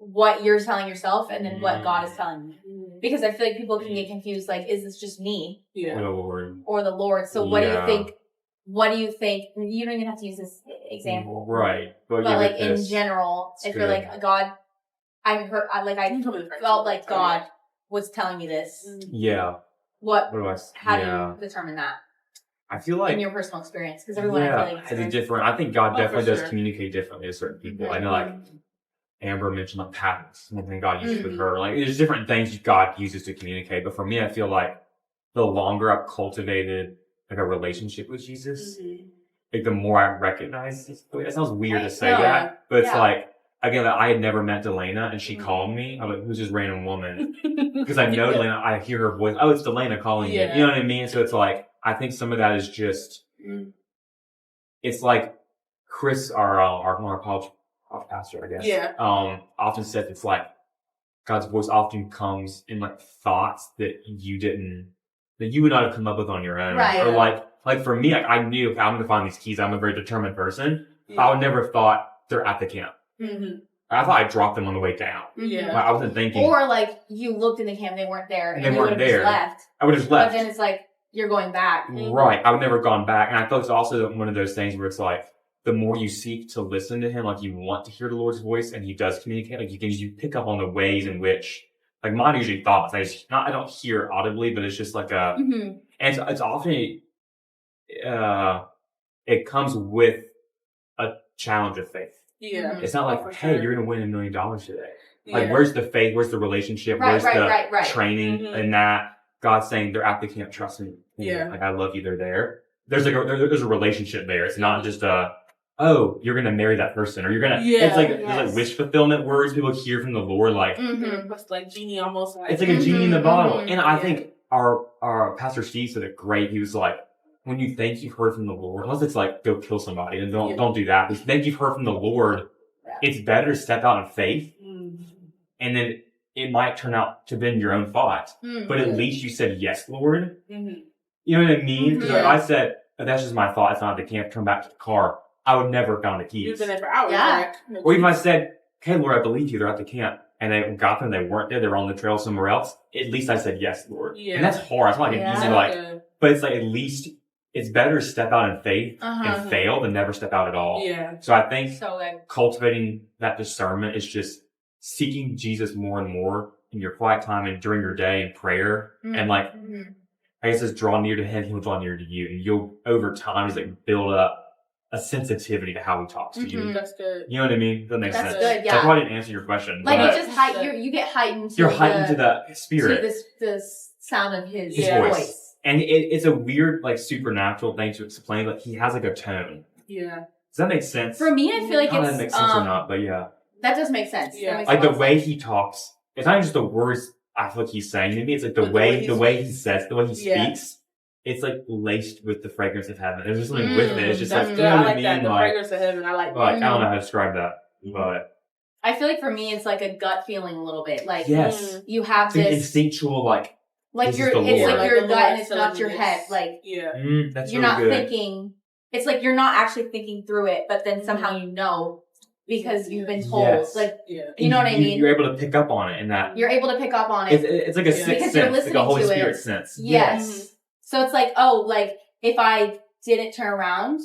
S3: what you're telling yourself and then what God is telling you. Because I feel like people can get confused, like, is this just me?
S2: Yeah.
S3: Or the Lord. So what do you think? What do you think? You don't even have to use this example.
S2: Right.
S3: But like in general, if you're like, God, I felt like God was telling me this.
S2: Yeah.
S3: How do you determine that?
S2: I feel like
S3: in your personal experience, because everyone I feel like
S2: has a different. I think God definitely does communicate differently to certain people. Mm-hmm. I know, like Amber mentioned, like patterns. Something God uses with her. Like there's different things God uses to communicate. But for me, I feel like the longer I've cultivated like a relationship with Jesus, like the more I recognize this. It sounds weird to say
S3: No.
S2: that, but it's
S3: Yeah.
S2: like, again, I had never met LAINA, and she called me. I'm like, who's this random woman? Because I know LAINA, I hear her voice. Oh, it's LAINA calling you. You know what I mean? So it's like, I think some of that is just, it's like Chris, our college pastor, I guess, often said it's like God's voice often comes in like thoughts that you would not have come up with on your own.
S3: Right.
S2: Or like for me, I knew if I'm going to find these keys, I'm a very determined person. I would never have thought they're at the camp. I thought I dropped them on the way down.
S1: Yeah.
S2: I wasn't thinking.
S3: Or like you looked in the camp, they weren't there, and
S2: They
S3: you
S2: weren't
S3: would have
S2: there.
S3: just left.
S2: I would have just left.
S3: But then it's like you're going back.
S2: Right. I would never have gone back. And I thought it's also one of those things where it's like, the more you seek to listen to him, like you want to hear the Lord's voice and he does communicate, like you pick up on the ways in which, like mine are usually thoughts. I don't hear audibly, but it's just like and it's often, it comes with a challenge of faith.
S1: Yeah.
S2: It's not like, hey, you're going to win $1 million today. Like,
S1: Yeah.
S2: where's the faith? Where's the relationship?
S3: Right,
S2: where's the
S3: right.
S2: training in that? God's saying they're at the camp, trust me.
S1: Yeah.
S2: Like, I love you, they're there. There's a relationship there. It's not just you're going to marry that person, or you're going to, it's like, there's like wish fulfillment words people hear from the Lord, like,
S1: It's like genie almost. Like,
S2: it's like a genie in the bottle. And I think our Pastor Steve said it great. He was like, when you think you've heard from the Lord, unless it's like, go kill somebody, and don't do that. But think you've heard from the Lord, it's better to step out in faith. And then it might turn out to be your own thought. But at least you said, yes, Lord. You know what I mean? Because if I said, oh, that's just my thought, it's not at the camp, come back to the car, I would never have found the keys.
S1: You've been there for hours.
S3: Yeah.
S1: Like,
S2: Or even if I said, okay, Lord, I believe you, they're at the camp. And they got them, they weren't there, they were on the trail somewhere else. At least I said, yes, Lord.
S1: Yeah.
S2: And that's hard. It's not like an easy, but it's like at least it's better to step out in faith and fail than never step out at all.
S1: Yeah.
S2: So I think
S3: So good.
S2: cultivating that discernment is just seeking Jesus more and more in your quiet time and during your day in prayer. And like, I guess it's draw near to him, he will draw near to you. And you'll, over time, just like build up a sensitivity to how he talks to you.
S1: That's good.
S2: You know what I mean? That makes
S3: That's
S2: sense.
S3: good, yeah.
S2: I probably didn't answer your question.
S3: Like
S2: but
S3: it just you get heightened.
S2: you're heightened to the spirit.
S3: To this sound of his
S2: voice. And it's a weird, like, supernatural thing to explain. Like, he has like a tone.
S1: Yeah.
S2: Does that make sense?
S3: For me, I feel like
S2: I don't know if
S3: it's
S2: that makes sense or not, but yeah.
S3: That does make sense.
S1: Yeah.
S3: That makes
S2: Like
S3: a
S2: the
S3: lot of
S2: way
S3: sense.
S2: he talks, it's not even just the words I feel like he's saying to me. It's like the way he says, the way he speaks. It's like laced with the fragrance of heaven. There's just something with it. It's just
S1: That's
S2: like,
S1: good.
S2: you know
S1: I
S2: what
S1: like
S2: I mean?
S1: that. The
S2: Like,
S1: fragrance of heaven. I like that.
S2: I don't know how to describe that, but
S3: I feel like for me, it's like a gut feeling a little bit. Like
S2: yes,
S3: you have
S2: it's an
S3: this
S2: instinctual like this
S3: your
S2: is the
S3: it's
S2: Lord.
S3: like
S1: Like
S3: your
S1: the
S3: gut
S1: Lord
S3: and it's not your
S1: telling
S3: head.
S1: us.
S3: Like
S1: Yeah.
S2: That's
S3: you're
S2: really
S3: not
S2: good.
S3: thinking. It's like you're not actually thinking through it, but then somehow you know because you've been told.
S2: Yes.
S3: Like
S1: Yeah.
S3: you know what I mean.
S2: You're able to pick up on it, and that
S3: You're able to pick up on it.
S2: it's like a sixth
S3: Because you're
S2: sense, like a
S3: listening
S2: Holy
S3: to it.
S2: Spirit sense.
S3: Yes. So it's like, oh, like if I didn't turn around,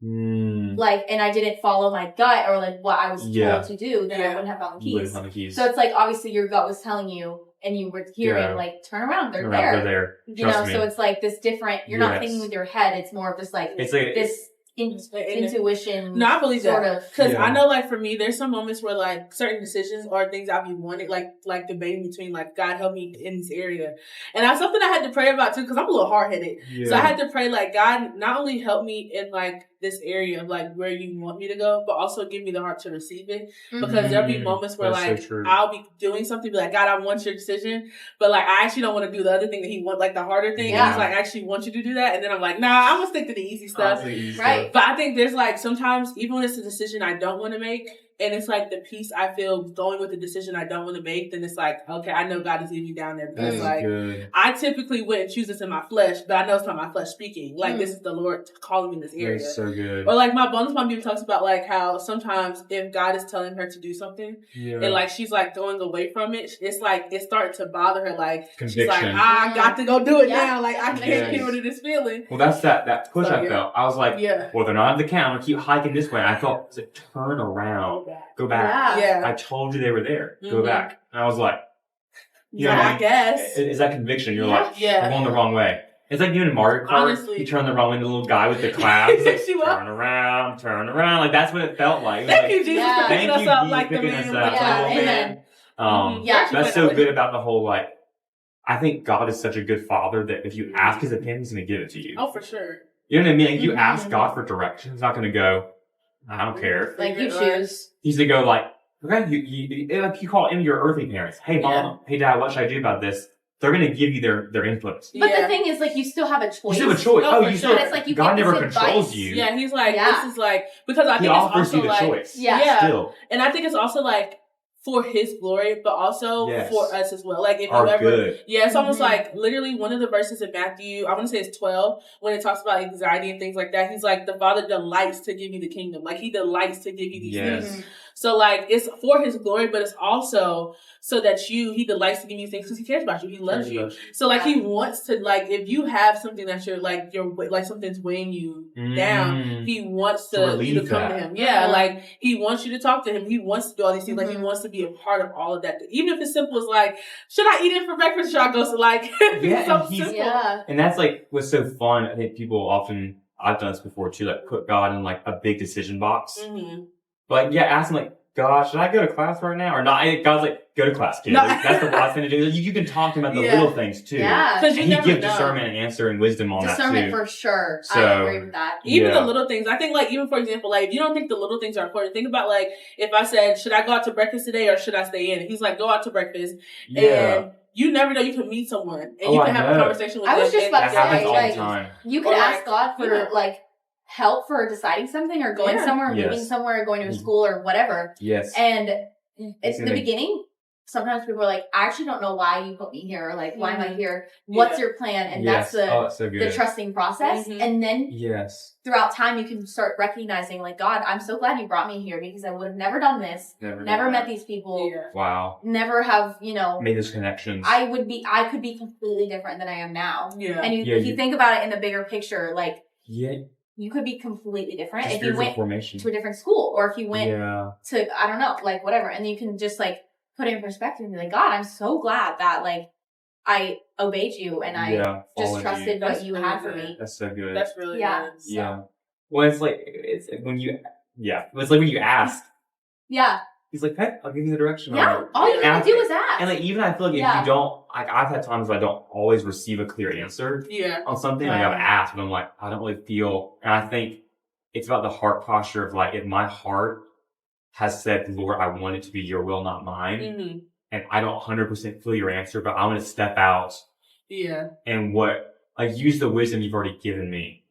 S3: like, and I didn't follow my gut or like what I was told to do, then I wouldn't have found the
S2: You
S3: keys.
S2: wouldn't have the keys.
S3: So it's like obviously your gut was telling you, and you were hearing like, turn around, they're
S2: They're
S3: there.
S2: there.
S3: You know,
S2: Trust me.
S3: so it's like this different. You're not thinking with your head. It's more of just like
S2: It's like
S3: this intuition.
S1: No, I believe
S3: sort
S1: that.
S3: of.
S1: Because I know, like, for me, there's some moments where, like, certain decisions or things I've been wanting, like debating between, like, God help me in this area. And that's something I had to pray about, too, because I'm a little hard-headed.
S2: Yeah.
S1: So I had to pray, like, God, not only help me in, like, this area of, like, where you want me to go, but also give me the heart to receive it. Because there'll be moments where,
S2: That's
S1: like,
S2: so true.
S1: I'll be doing something, be like, God, I want your decision. But, like, I actually don't want to do the other thing that he wants, like, the harder thing.
S3: Yeah.
S1: And he's like, I actually want you to do that. And then I'm like, nah, I'm going to stick to the easy stuff.
S3: Right.
S1: But I think there's like sometimes even when it's a decision I don't want to make and it's like the peace I feel going with the decision I don't want to make, then it's like, okay, I know God is leading me down there because
S2: That's
S1: like
S2: good.
S1: I typically wouldn't choose this in my flesh, but I know it's not my flesh speaking. Like this is the Lord calling me in this area.
S2: That's so good.
S1: Or like my bonus mom even talks about like how sometimes if God is telling her to do something and like she's like going away from it, it's like it's starting to bother her. Like
S2: Conviction.
S1: she's like, I got to go do it
S3: Yeah.
S1: now. Like I can't
S2: Yes.
S1: get rid of this feeling.
S2: Well, that's that push I felt. I was like,
S1: Yeah.
S2: well, they're not at the camp. I'm going to keep hiking this way. And I felt, turn around. Go back.
S1: Yeah.
S2: I told you they were there. Go back. And I was like, you know what I
S1: I
S2: mean?
S1: guess.
S2: Is that conviction? You're like,
S1: Yeah.
S2: I'm going the wrong way. It's like doing in Mario Kart.
S1: Honestly.
S2: You turn the wrong way, the little guy with the clouds. Like,
S1: She was.
S2: turn around. Like, that's what it felt like. It was
S1: Thank
S2: like,
S1: you, Jesus,
S3: Yeah.
S1: for picking
S2: Thank
S1: us
S2: you,
S1: up
S2: Jesus,
S1: like the
S2: picking
S1: man.
S2: us
S1: with
S2: up.
S1: the
S3: Yeah,
S1: cloud.
S3: amen.
S1: Yeah.
S2: That's so good about the whole, like, I think God is such a good father that if you ask his opinion, he's going to give it to you.
S1: Oh, for sure.
S2: You know what I mean? Like, you ask God for direction. He's not going to go, I don't care.
S3: Like, you choose.
S2: He's going to go like, okay, you call in your earthly parents. Hey, mom, hey, dad, what should I do about this? They're going to give you their input.
S3: But the thing is, like, you still have a choice.
S2: You still have a choice.
S1: Oh,
S2: you still.
S3: But it's like you
S2: God
S3: get
S2: never
S3: this
S2: controls
S3: advice.
S2: you.
S1: Yeah, he's like, this is like, because I think
S2: He
S1: it's
S2: offers
S1: also
S2: you the
S1: like,
S2: choice.
S3: Yeah.
S2: Still.
S1: And I think it's also like for his glory, but also for us as well. Like if you ever,
S2: good.
S1: yeah, it's almost like literally one of the verses in Matthew, I want to say it's 12, when it talks about anxiety and things like that. He's like, the Father delights to give you the kingdom. Like he delights to give you these things. So like it's for his glory, but it's also so that he delights to give you things because he cares about you. He loves you. So like he wants to, like, if you have something that you're like something's weighing you down, he wants you to come to him. Yeah, like he wants you to talk to him. He wants to do all these things. Like he wants to be a part of all of that. Even if it's simple as like, should I eat it for breakfast? Should I go to like simple.
S2: And that's like what's so fun. I think people often, I've done this before too, like put God in like a big decision box. But yeah, ask him like, God, should I go to class right now or not? God's like, go to class, kid. Like, that's the last thing to do. You can talk to him about the little things too.
S3: Yeah,
S1: because
S2: he gives discernment and answer and wisdom on that too.
S3: Discernment for sure.
S2: So,
S3: I agree with that.
S1: Even the little things. I think like even for example, like if you don't think the little things are important, think about like if I said, should I go out to breakfast today or should I stay in? He's like, go out to breakfast. And you never know, you could meet someone and you can have a conversation with them.
S3: I was just about to say,
S2: all
S3: like,
S2: the time.
S3: You could ask God for like help for deciding something or going somewhere, or moving somewhere, or going to a school or whatever.
S2: Yes.
S3: And at the beginning, sometimes people are like, I actually don't know why you put me here, or like, why am I here? What's your plan? And that's the trusting process. And then throughout time, you can start recognizing like, God, I'm so glad you brought me here because I would have never done this, never met these people.
S2: Wow.
S3: Never have,
S2: made those connections.
S3: I could be completely different than I am now.
S1: Yeah.
S3: And if you think about it in the bigger picture, like, you could be completely different if you went to a different school or if you went to, I don't know, like whatever. And you can just like put it in perspective and be like, God, I'm so glad that like I obeyed you and I just trusted what you had for me.
S2: That's so good.
S1: That's really good. So.
S2: Yeah. Well, it's like when you ask.
S3: Yeah.
S2: He's like, hey, I'll give you the direction.
S3: Yeah, all you gotta do is ask.
S2: And like, even I feel like if you don't, like, I've had times where I don't always receive a clear answer on something. Like, I've asked, but I'm like, I don't really feel, and I think it's about the heart posture of like, if my heart has said, Lord, I want it to be your will, not mine, and I don't 100% feel your answer, but I'm going to step out and use the wisdom you've already given me.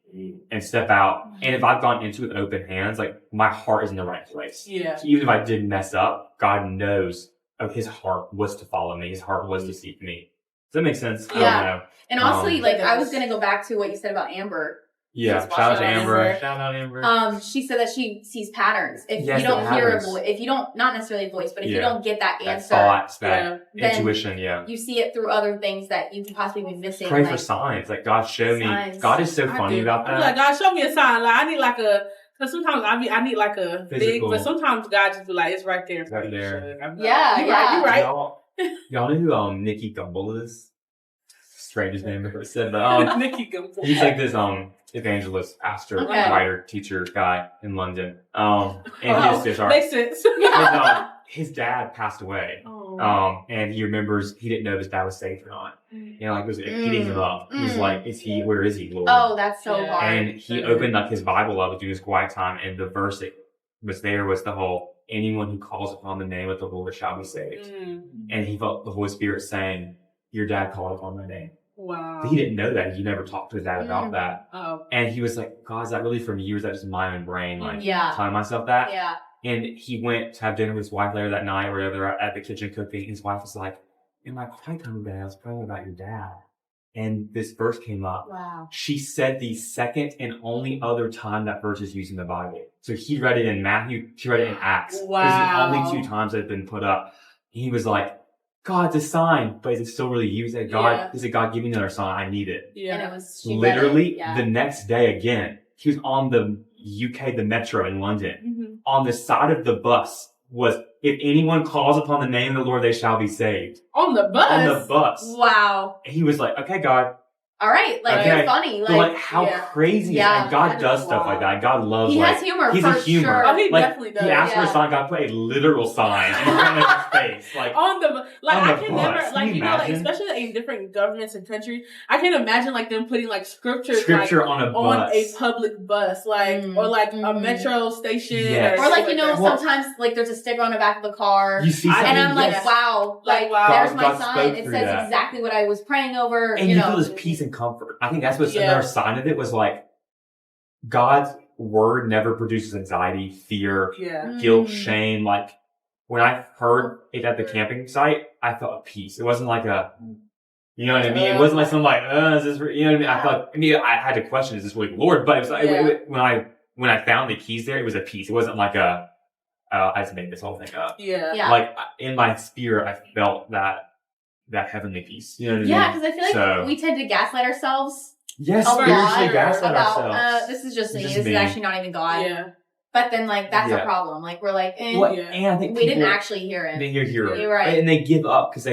S2: And step out. And if I've gone into it with open hands, like my heart is in the right place. Yeah. So even if I did mess up, God knows his heart was to follow me. His heart was to seek me. Does that make sense?
S3: Yeah. I don't know. And honestly, like I was gonna go back to what you said about Amber.
S2: Yeah, shout out to Amber. Shout out Amber.
S3: She said that she sees patterns. If you don't hear a voice, if you don't, not necessarily a voice, but if you don't get that answer,
S2: thoughts, that intuition,
S3: you see it through other things that you could possibly be missing.
S2: Pray for signs. Like, God, show me. God is so funny about that.
S1: I'm like, God, show me a sign. Like, I need like because sometimes I need like a physical. Big, but sometimes God just be like, it's right there.
S2: It's right there.
S3: You're
S1: right.
S2: Y'all know who Nikki Gumbel is? Strangest name I've ever said, but
S1: Nikki Gumbel.
S2: He's like this evangelist, pastor, writer, teacher guy in London. And
S1: makes sense.
S2: His dad passed away. And he remembers he didn't know if his dad was saved or not. He didn't give up. He's like, where is he, Lord?
S3: Oh, that's so hard.
S2: And he opened like his Bible up during his quiet time, and the verse that was there was the whole, anyone who calls upon the name of the Lord shall be saved. And he felt the Holy Spirit saying, your dad called upon my name.
S1: Wow.
S2: But he didn't know that. He never talked to his dad about that. And he was like, God, is that really from you? Or is that just my own brain? Like, telling myself that?
S3: Yeah.
S2: And he went to have dinner with his wife later that night, where they were at the kitchen cooking. His wife was like, in my quiet time today, I was praying about your dad. And this verse came up.
S3: Wow.
S2: She said the second and only other time that verse is used in the Bible. So he read it in Matthew, she read it in Acts.
S1: Wow.
S2: There's the only 2 times that it's been put up. He was like, God's a sign, but is it still really you? Is it God? Is it God giving another sign? I need it.
S3: Yeah. And it was
S2: literally the next day again. He was on the UK, the metro in London. On the side of the bus was, if anyone calls upon the name of the Lord, they shall be saved.
S1: On the bus?
S2: On the bus.
S3: Wow.
S2: And he was like, okay, God,
S3: all right, like
S2: Okay.
S3: you're funny.
S2: But
S3: Like,
S2: how
S1: yeah.
S2: crazy
S3: Yeah.
S2: and God
S1: That
S2: does
S1: is
S2: stuff
S1: wild.
S2: like that. God loves
S3: he
S2: like
S3: has humor
S2: he's
S3: for
S2: a humor.
S3: sure.
S1: Oh, he
S2: Like,
S1: definitely does.
S2: he asked for a
S3: Yeah.
S2: sign, God put a literal sign in front of his face. Like,
S1: On the like,
S2: on
S1: I
S2: the
S1: can
S2: bus.
S1: never
S2: Can
S1: like
S2: you
S1: you know like
S2: imagine?
S1: especially in different governments and countries. I can imagine like them putting like scripture
S2: on a
S1: on
S2: bus.
S1: a public bus, like or like a metro station,
S2: Yes.
S3: Or like, you know,
S1: that.
S2: Well-
S3: sometimes like there's a sticker on the back of the car.
S2: You see
S1: I-
S2: something,
S3: And I'm like,
S1: yes.
S3: wow, like,
S1: Wow.
S3: there's my
S2: God
S3: sign.
S2: spoke
S3: It
S2: through
S3: says
S2: that.
S3: exactly what I was praying over.
S2: And
S3: you
S2: you
S3: know,
S2: feel this peace and comfort. I think that's what's
S1: Yeah.
S2: another sign of it was like, God's word never produces anxiety, fear,
S1: Yeah.
S2: guilt, shame. Like, when I heard it at the camping site, I felt a peace. It wasn't like a, you know what I mean? It wasn't like something like, is this, you know what I mean? I felt, I mean, I had to question, is this really the Lord? But it was like,
S1: Yeah.
S2: when I found the keys there, it was a peace. It wasn't like a, I just made this whole thing up.
S1: Yeah.
S3: Yeah.
S2: Like, in my spirit, I felt that heavenly peace. You know what I mean?
S3: yeah, because I feel like
S2: So-
S3: we tend to gaslight ourselves
S2: Yes,
S3: a
S1: spiritually
S3: lot
S2: spiritually gaslight
S3: about,
S2: ourselves.
S3: this is just me.
S2: It's just
S3: This
S2: me.
S3: is actually not even God.
S1: Yeah.
S3: But then, like, that's a
S2: Yeah.
S3: problem. Like, we're like,
S2: Well,
S1: Yeah.
S2: and I think
S3: we didn't
S2: people-
S3: actually hear it.
S2: They hear it.
S3: You're right.
S2: And they give up because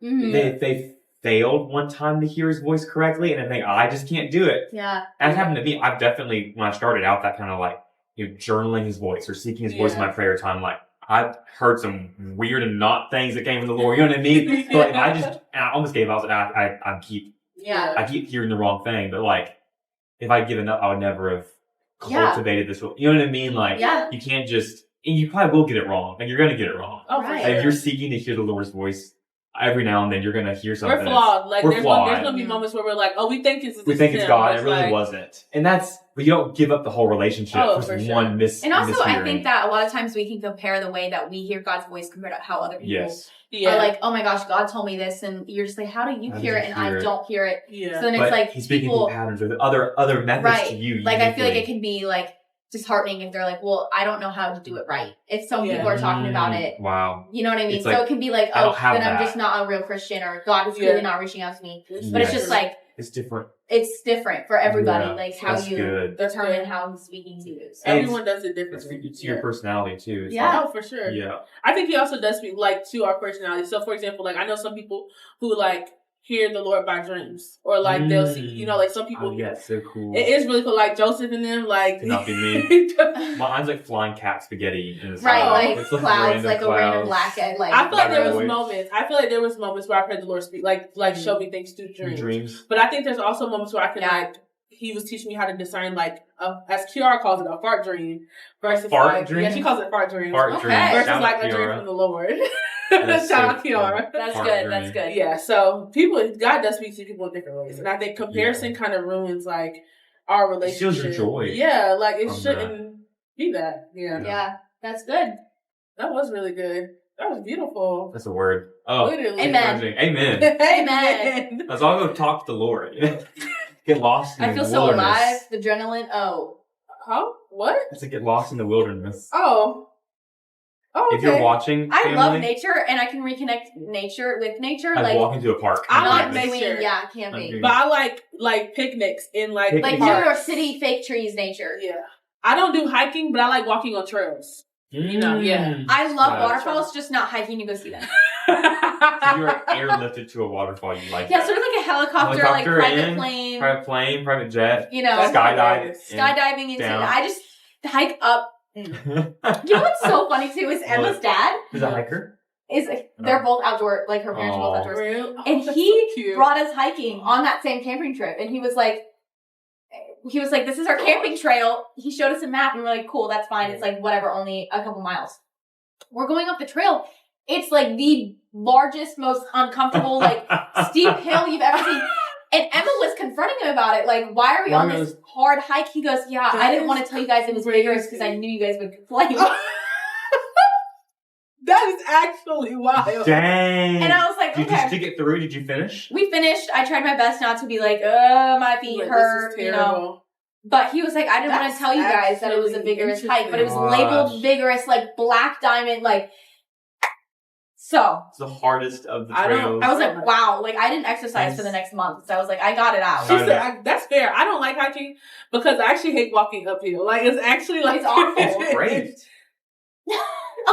S3: Mhm.
S2: they failed one time to hear his voice correctly, and they think, I just can't do it.
S3: Yeah.
S2: And it happened to me. I've definitely, when I started out, that kind of like, journaling his voice or seeking his voice in my prayer time, like, I've heard some weird and not things that came from the Lord. You know what I mean? But if I almost gave up. I was like, I keep hearing the wrong thing. But like, if I'd given up, I would never have cultivated this. You know what I mean? Like,
S3: Yeah.
S2: you can't just, and you probably will get it wrong. Like, you're going to get it wrong.
S1: Oh,
S3: Right.
S1: for
S2: Like,
S1: sure.
S2: if you're seeking to hear the Lord's voice, every now and then you're going to hear something.
S1: We're flawed. Like,
S2: we're
S1: there's
S2: flawed.
S1: gonna be moments where we're like, oh, we think it's
S2: We think it's
S1: him,
S2: God.
S1: but
S2: It really
S1: like,
S2: wasn't. And but you don't give up the whole relationship
S1: Oh,
S2: for
S1: for sure.
S2: one
S3: And also, I
S2: mishearing.
S3: think that a lot of times we can compare the way that we hear God's voice compared to how other people
S2: Yes.
S1: Yeah.
S3: are like, oh my gosh, God told me this. And you're just like, how do you
S2: How
S3: hear
S2: did
S3: it?
S2: you
S3: And I
S2: hear it?
S3: don't hear it.
S1: Yeah.
S3: So then it's
S2: But
S3: like
S2: he's speaking
S3: people,
S2: through patterns or other methods
S3: right.
S2: to you.
S3: Like, I feel like
S2: uniquely.
S3: it can be like disheartening if they're like, well, I don't know how to do it right. If some
S1: Yeah.
S3: people are talking about it,
S2: Wow.
S3: you know what I mean?
S2: It's
S3: So
S2: like,
S3: it can be like,
S2: I
S3: oh,
S2: don't have
S3: then I'm
S2: that.
S3: just not a real Christian, or God is
S1: Yeah.
S3: really not reaching out to me. But it's
S2: Yes.
S3: just like,
S2: It's different.
S3: it's different for everybody,
S2: Yeah,
S3: like how
S2: that's
S3: you
S2: good.
S1: That's
S3: determine
S1: good.
S3: how he's speaking to you. So.
S2: And
S1: Everyone does it differently.
S2: It's your personality too. It's
S3: Yeah.
S1: Oh, for sure.
S2: Like, yeah.
S1: I think he also does speak like to our personality. So, for example, like I know some people who like hear the Lord by dreams, or like they'll see, you know, like some people.
S2: Oh, yeah, it's so cool.
S1: It is really cool. Like Joseph and them, like
S2: Cannot be me. Mine's like flying cat spaghetti in the
S3: Right,
S2: sky.
S3: like
S2: It's
S3: clouds, like a random
S2: clouds.
S3: black egg, like
S1: I feel like there was
S2: Right.
S1: moments. I feel like there was moments where I heard the Lord speak, like show me things through dreams. But I think there's also moments where I can like. He was teaching me how to discern, like, as Kiara calls it, a fart dream versus
S2: Fart
S1: like,
S2: dream?
S1: yeah, she calls it fart dream.
S2: Fart
S3: Okay.
S2: dream.
S1: Versus
S2: Shout
S1: like
S2: out
S1: a dream
S2: Kiara.
S1: from the Lord.
S2: That's
S1: Shout
S2: so
S1: out Kiara.
S3: That's
S2: Fart
S3: good.
S2: dream.
S3: That's good.
S1: Yeah, so God does speak to people in different ways, and I think comparison kind of ruins like our relationship.
S2: steals your joy
S1: Yeah, like it
S2: from
S1: shouldn't be that. Yeah.
S3: Yeah, that's good.
S1: That was really good. That was beautiful.
S2: That's a word. Oh,
S1: Literally.
S3: Amen.
S2: Amen.
S3: Amen.
S2: Let's all go talk to the Lord. Get lost in
S3: I
S2: the
S3: feel so
S2: wilderness.
S3: alive. The adrenaline. Oh,
S1: Huh? What?
S2: That's to get lost in the wilderness.
S1: Oh. Oh.
S2: If you're
S1: okay.
S2: watching,
S3: I
S2: family,
S3: love nature, and I can reconnect nature with nature.
S2: I'd
S3: Like
S2: walk into a park.
S1: I
S3: not
S1: like
S3: doing,
S1: nature.
S3: camping.
S1: But I like picnics in like
S2: Picnics.
S3: Like
S1: parks.
S3: New York City, fake trees, nature.
S1: Yeah. I don't do hiking, but I like walking on trails. You know, yeah.
S3: I love
S2: Wow.
S3: waterfalls, just not hiking to go see them.
S2: So you're airlifted to a waterfall. You like
S3: Yeah,
S2: that.
S3: sort of like a helicopter,
S2: Helicopter
S3: like private
S2: in,
S3: plane.
S2: Private plane, private jet,
S3: You know,
S1: That's
S2: skydive,
S1: hilarious.
S3: skydiving into.
S2: down.
S3: I just hike up.
S2: in.
S3: You know what's so funny too is Emma's
S2: What?
S3: dad
S2: Who's a hiker?
S3: is they're both outdoor, like her parents are both
S2: Aw.
S3: outdoors.
S1: Real? Oh,
S3: And
S1: that's
S3: he
S1: so cute.
S3: brought us hiking on that same camping trip, and he was like, "This is our camping trail." He showed us a map, and we're like, "Cool, that's fine. It's like whatever, only a couple miles." We're going up the trail. It's like the largest, most uncomfortable, like steep hill you've ever seen. And Emma was confronting him about it. Like, why are we on this hard hike? He goes, "Yeah, I didn't want to tell you guys it was vigorous because I knew you guys would complain."
S1: That is actually wild.
S2: Dang.
S3: And I was like,
S2: Did you
S3: okay.
S2: stick it through? Did you finish?
S3: We finished. I tried my best not to be like, my feet
S1: Like,
S3: hurt,
S1: this is
S3: you know.
S1: terrible.
S3: But he was like, I didn't want to
S1: That's
S3: tell you guys that it was a
S1: actually
S3: vigorous hike, but it was
S2: interesting.
S3: labeled
S2: Gosh.
S3: vigorous, like black diamond, like. So
S2: It's the hardest of the
S1: I don't-
S2: trails.
S3: I was like, wow, like I didn't exercise for the next month. So I was like, I got it out.
S1: She
S2: Got it
S1: said,
S2: out.
S1: that's fair. I don't like hiking because I actually hate walking uphill. Like, it's actually like...
S3: It's awful.
S2: It's great.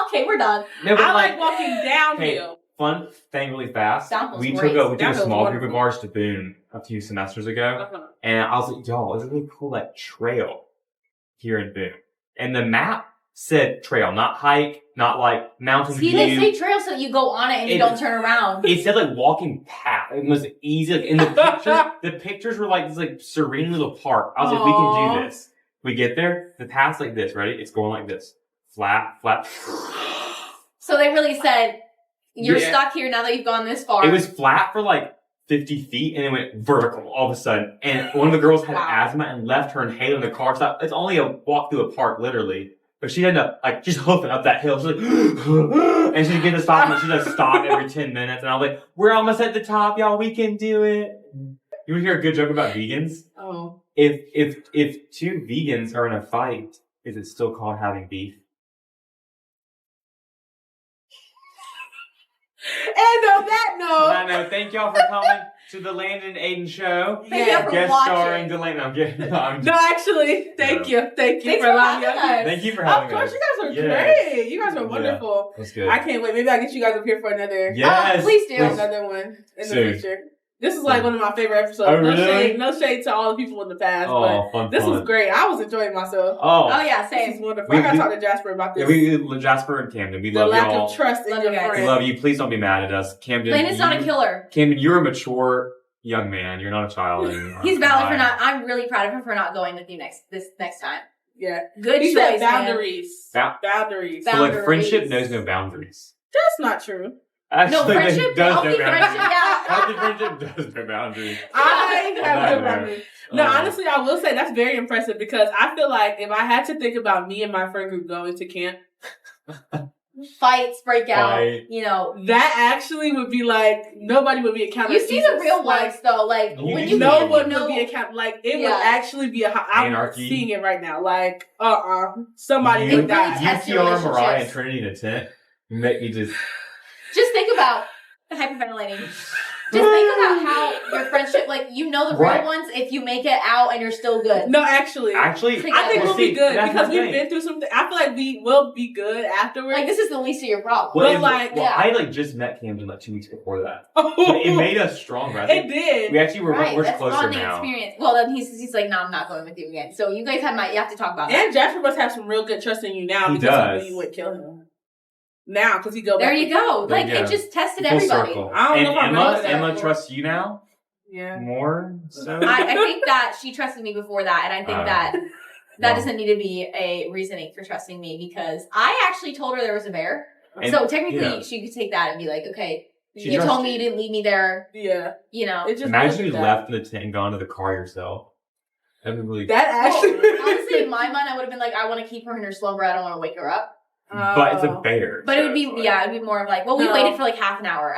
S3: Okay, we're done.
S2: No, but
S1: I like walking downhill.
S2: Fun thing really fast.
S3: Downhill's
S2: We
S3: great.
S2: took a
S1: Downhill's
S2: small group
S1: wonderful.
S2: of ours to Boone a few semesters ago,
S1: Uh-huh.
S2: and I was like, "Yo, it's a really cool like trail here in Boone." And the map said trail, not hike, not like mountain
S3: See,
S2: view.
S3: they say trail so you go on it and you don't turn around.
S2: It said like walking path. It was easy. Like, in the pictures were like this like serene little park. I was like, we can do this. We get there. The path's like this. Ready? It's going like this. Flat, flat.
S3: So they really said, you're stuck here now that you've gone this far.
S2: It was flat for like 50 feet and it went vertical all of a sudden. And one of the girls had asthma and left her inhaler in the car. So it's only a walk through a park, literally. But she ended up like just hoofing up that hill. She's like, and she'd get to stop and she'd just stop every 10 minutes. And I was like, we're almost at the top, y'all. We can do it. You want to hear a good joke about vegans?
S1: Oh.
S2: If two vegans are in a fight, is it still called having beef?
S1: And on that note,
S2: I know. Thank y'all for coming to the Landon and Addien show.
S3: Thank you for
S2: Guest
S3: watching.
S2: starring Delaney. I'm kidding.
S1: no, actually, thank you
S3: Thanks
S1: for allowing
S3: having
S1: us.
S3: us.
S2: Thank you for
S1: Of
S2: having
S1: course,
S2: us.
S1: you guys are
S2: Yes.
S1: great. You guys are wonderful.
S2: That's good.
S1: I can't wait. Maybe I'll get you guys up here for another.
S2: Yes.
S3: Please do.
S1: Another one in the
S2: Soon.
S1: future. This is like one of my favorite episodes.
S2: Oh,
S1: no
S2: really?
S1: no shade to all the people in the past,
S2: Oh,
S1: but this was great. I was enjoying myself.
S3: Oh
S2: Oh.
S3: yeah,
S1: This
S3: same.
S1: is wonderful. I gotta talk to Jasper about
S2: Yeah,
S1: this.
S2: Jasper and Camden, we
S1: the
S2: love
S1: lack
S2: y'all.
S1: of trust in
S3: Love
S1: your
S3: you guys.
S1: friends.
S2: We love you. Please don't be mad at us. Camden,
S3: Landon's not a killer.
S2: Camden, you're a mature young man. You're not a child anymore.
S3: He's valid for not. I'm really proud of him for not going with you this next time.
S1: Yeah.
S3: Good
S1: He
S3: choice,
S1: said boundaries.
S2: man.
S1: Boundaries.
S2: So like
S3: Boundaries.
S2: friendship knows no boundaries.
S1: That's not true.
S2: Actually,
S3: No, friendship,
S2: it does
S3: healthy
S2: no boundaries.
S3: friendship, yeah.
S2: Healthy friendship does no boundaries.
S1: I have
S2: No,
S1: no boundaries. No, honestly, I will say that's very impressive because I feel like if I had to think about me and my friend group going to camp,
S3: Fights break out.
S2: Fight.
S3: You know,
S1: that actually would be like nobody would be accountable.
S3: you see the real ones though. Like
S2: You
S3: when
S2: do
S3: you
S1: No
S2: know
S1: one
S3: know,
S1: would be accountable. Like it would
S3: Yeah.
S1: actually be I'm
S2: Anarchy.
S1: seeing it right now. Like somebody
S2: You
S1: would die.
S3: test
S2: you
S3: your
S2: TR Mariah and
S3: relationships.
S2: Trinity in a tent. You make me just.
S3: just think about hyperventilating. Just think about how your friendship, like you know the real
S2: Right.
S3: ones if you make it out and you're still good.
S1: No, actually,
S2: Actually,
S1: I think we'll be good
S2: that's
S1: because
S2: the
S1: we've
S2: thing.
S1: been through something. I feel like we will be good afterwards.
S3: Like this is the least of your problems.
S1: But, like,
S2: well,
S3: yeah.
S2: I like just met Camden like 2 weeks before that.
S1: Oh,
S2: But it made us stronger. I
S1: it
S2: think
S1: did.
S2: we actually were
S3: Right,
S2: much
S3: that's
S2: closer
S3: bonding
S2: now.
S3: experience. Well, then he's like, no, I'm not going with you again. So you guys you have to talk about that.
S1: And Jasper must have some real good trust in you now
S2: He
S1: because
S2: does.
S1: he knew you wouldn't kill him. Now, because he go
S3: There
S1: back.
S3: you go.
S2: There
S3: Like
S2: you go.
S3: it just tested
S2: Full
S3: everybody.
S2: circle.
S1: I don't
S2: And
S1: know if I'm ready
S3: for that.
S2: Emma trusts you now
S1: Yeah.
S2: more. So
S3: I think that she trusted me before that, and I think that
S2: well.
S3: doesn't need to be a reasoning for trusting me because I actually told her there was a bear.
S2: And,
S3: So technically,
S2: yeah.
S3: she could take that and be like, okay,
S2: She
S3: you
S2: trusts
S3: told me you didn't leave me there.
S1: Yeah.
S3: You know.
S1: It just
S2: Imagine
S1: wasn't
S2: you
S1: that.
S2: left in the tent and gone to the car yourself. That'd be really.
S1: That actually.
S3: Honestly, in my mind, I would have been like, I want to keep her in her slumber. I don't want to wake her up.
S2: But it's a bear.
S3: But
S2: so
S3: it would be,
S2: it's like-
S3: yeah, it'd be more of like, well, we
S1: No.
S3: waited for like half an hour.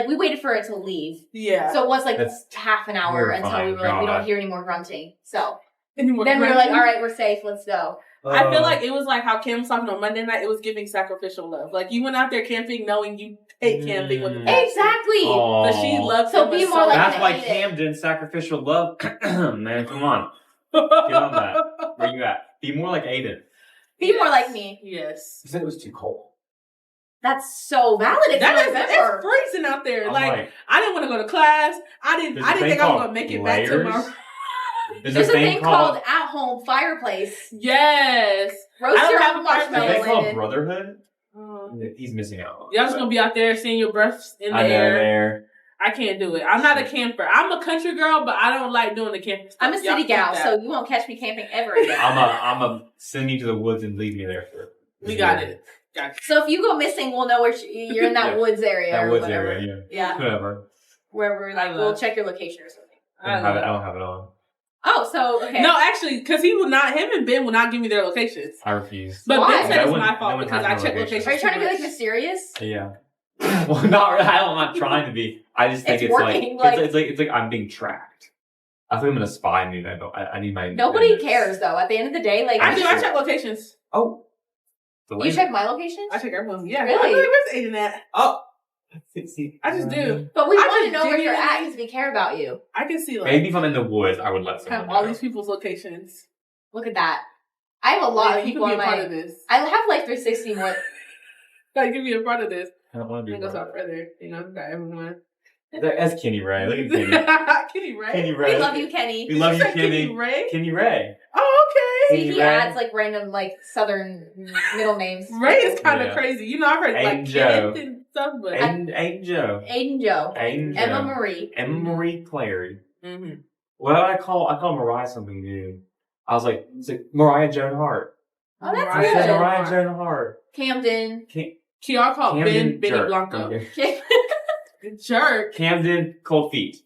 S3: We waited for it to leave.
S1: Yeah.
S3: So it was like
S2: That's
S3: half an hour until we were like, we
S2: God.
S3: don't hear any more grunting. So
S1: Anymore
S3: then we were like,
S1: grunting.
S3: all right, we're safe. Let's go.
S1: I feel like it was like how Kim was talking on Monday night. It was giving sacrificial love. Like you went out there camping knowing you hate camping with the passion.
S3: Exactly.
S2: Aw.
S1: But she loved
S3: So
S1: him
S3: be
S1: so
S3: more like
S1: much.
S2: That's why
S3: hate it.
S2: Camden sacrificial love. Man, come on. Get on that. Where you at? Be more like Aiden.
S3: Be more like me.
S1: Yes.
S2: You said it was too cold.
S3: That's so valid. It's
S1: That is
S3: November.
S1: it's freezing out there.
S2: I'm
S1: Like I didn't want to go to class. I didn't
S2: There's a thing
S1: think I was
S2: called
S1: gonna make it back to
S2: layers.
S1: my
S3: There's a thing called at-home fireplace.
S1: Yes.
S3: Roast
S1: I don't
S3: your
S1: have
S3: own
S1: a
S2: Is
S3: marshmallow.
S2: that called
S3: Landon.
S2: brotherhood?
S1: Um,
S2: He's missing out.
S1: y'all just gonna be out there seeing your breaths in the
S2: I know
S1: air.
S2: there.
S1: I can't do it. I'm not a camper. I'm a country girl, but I don't like doing the camping stuff.
S3: I'm a
S1: Y'all
S3: city
S1: keep
S3: gal,
S1: that.
S3: so you won't catch me camping ever again.
S2: I'm a send me to the woods and leave me there for.
S1: We got it. Got it.
S3: So if you go missing, we'll know where you're in that
S2: Yeah.
S3: woods area.
S2: That
S3: or
S2: woods
S3: whatever.
S2: area,
S3: Yeah.
S2: Whatever.
S3: Where we're like,
S1: I
S3: we'll
S1: love-
S3: check your location or something.
S2: I don't have it on.
S3: Oh, so okay.
S1: No, actually, because him and Ben will not give me their locations.
S2: I refuse.
S1: But
S3: Why?
S1: Ben said
S2: That
S1: it's
S2: wouldn't-
S1: my fault
S2: that wouldn't
S1: because
S2: have
S1: I
S2: no
S1: check
S2: location.
S1: locations.
S3: Are you trying to be
S1: too
S3: like
S1: much.
S3: mysterious?
S2: Yeah. Well, not really. I'm not trying to be. I just think
S3: It's
S2: it's,
S3: working,
S2: like,
S3: like-
S2: it's like I'm being tracked. I think I'm gonna spy me. I need my.
S3: Nobody
S2: minutes.
S3: cares though. At the end of the day, like
S1: I do. I check locations.
S2: Oh.
S3: you check my location.
S1: I check everyone's. Yeah,
S3: Really?
S1: I really was eating that.
S2: Oh. See,
S1: I just do.
S3: But we
S1: I
S3: want to
S1: just
S3: know where you're at
S1: genuinely-
S3: because we care about you.
S1: I can see like
S2: Maybe if I'm in the woods, I would let someone
S1: have
S2: know.
S1: all these people's locations.
S3: Look at that. I have a lot
S1: Yeah,
S3: of
S1: you
S3: people
S1: can be
S3: on
S1: a part
S3: my.
S1: of this.
S3: I have Life 360 more.
S1: Like, you can be a part of this.
S2: I don't want to
S1: And
S2: be.
S1: goes out further. You know, got everyone.
S2: That's Kenny Ray. Look at Kenny.
S1: Kenny Ray.
S2: Kenny Ray.
S3: We love you, Kenny.
S2: We love you,
S1: Kenny Ray.
S2: Kenny Ray.
S1: Oh, okay.
S3: See, he adds like random like southern middle names.
S1: Ray is kind of crazy. You know, I've heard like
S2: Aiden
S1: Kenneth and stuff, but
S2: Aiden Joe.
S3: Aiden Joe. Emma Marie.
S2: Emma Marie Clary.
S1: Mm-hmm.
S2: What did I call Mariah something new? I was like, it's like Mariah Joan Hart.
S3: Oh, that's
S2: I said
S3: good.
S2: Mariah Joan Hart.
S3: Camden.
S1: Kiara called
S2: Camden
S1: Benny
S2: Jerk.
S1: Blanco.
S2: Okay.
S1: Jerk.
S2: Camden Cold Feet.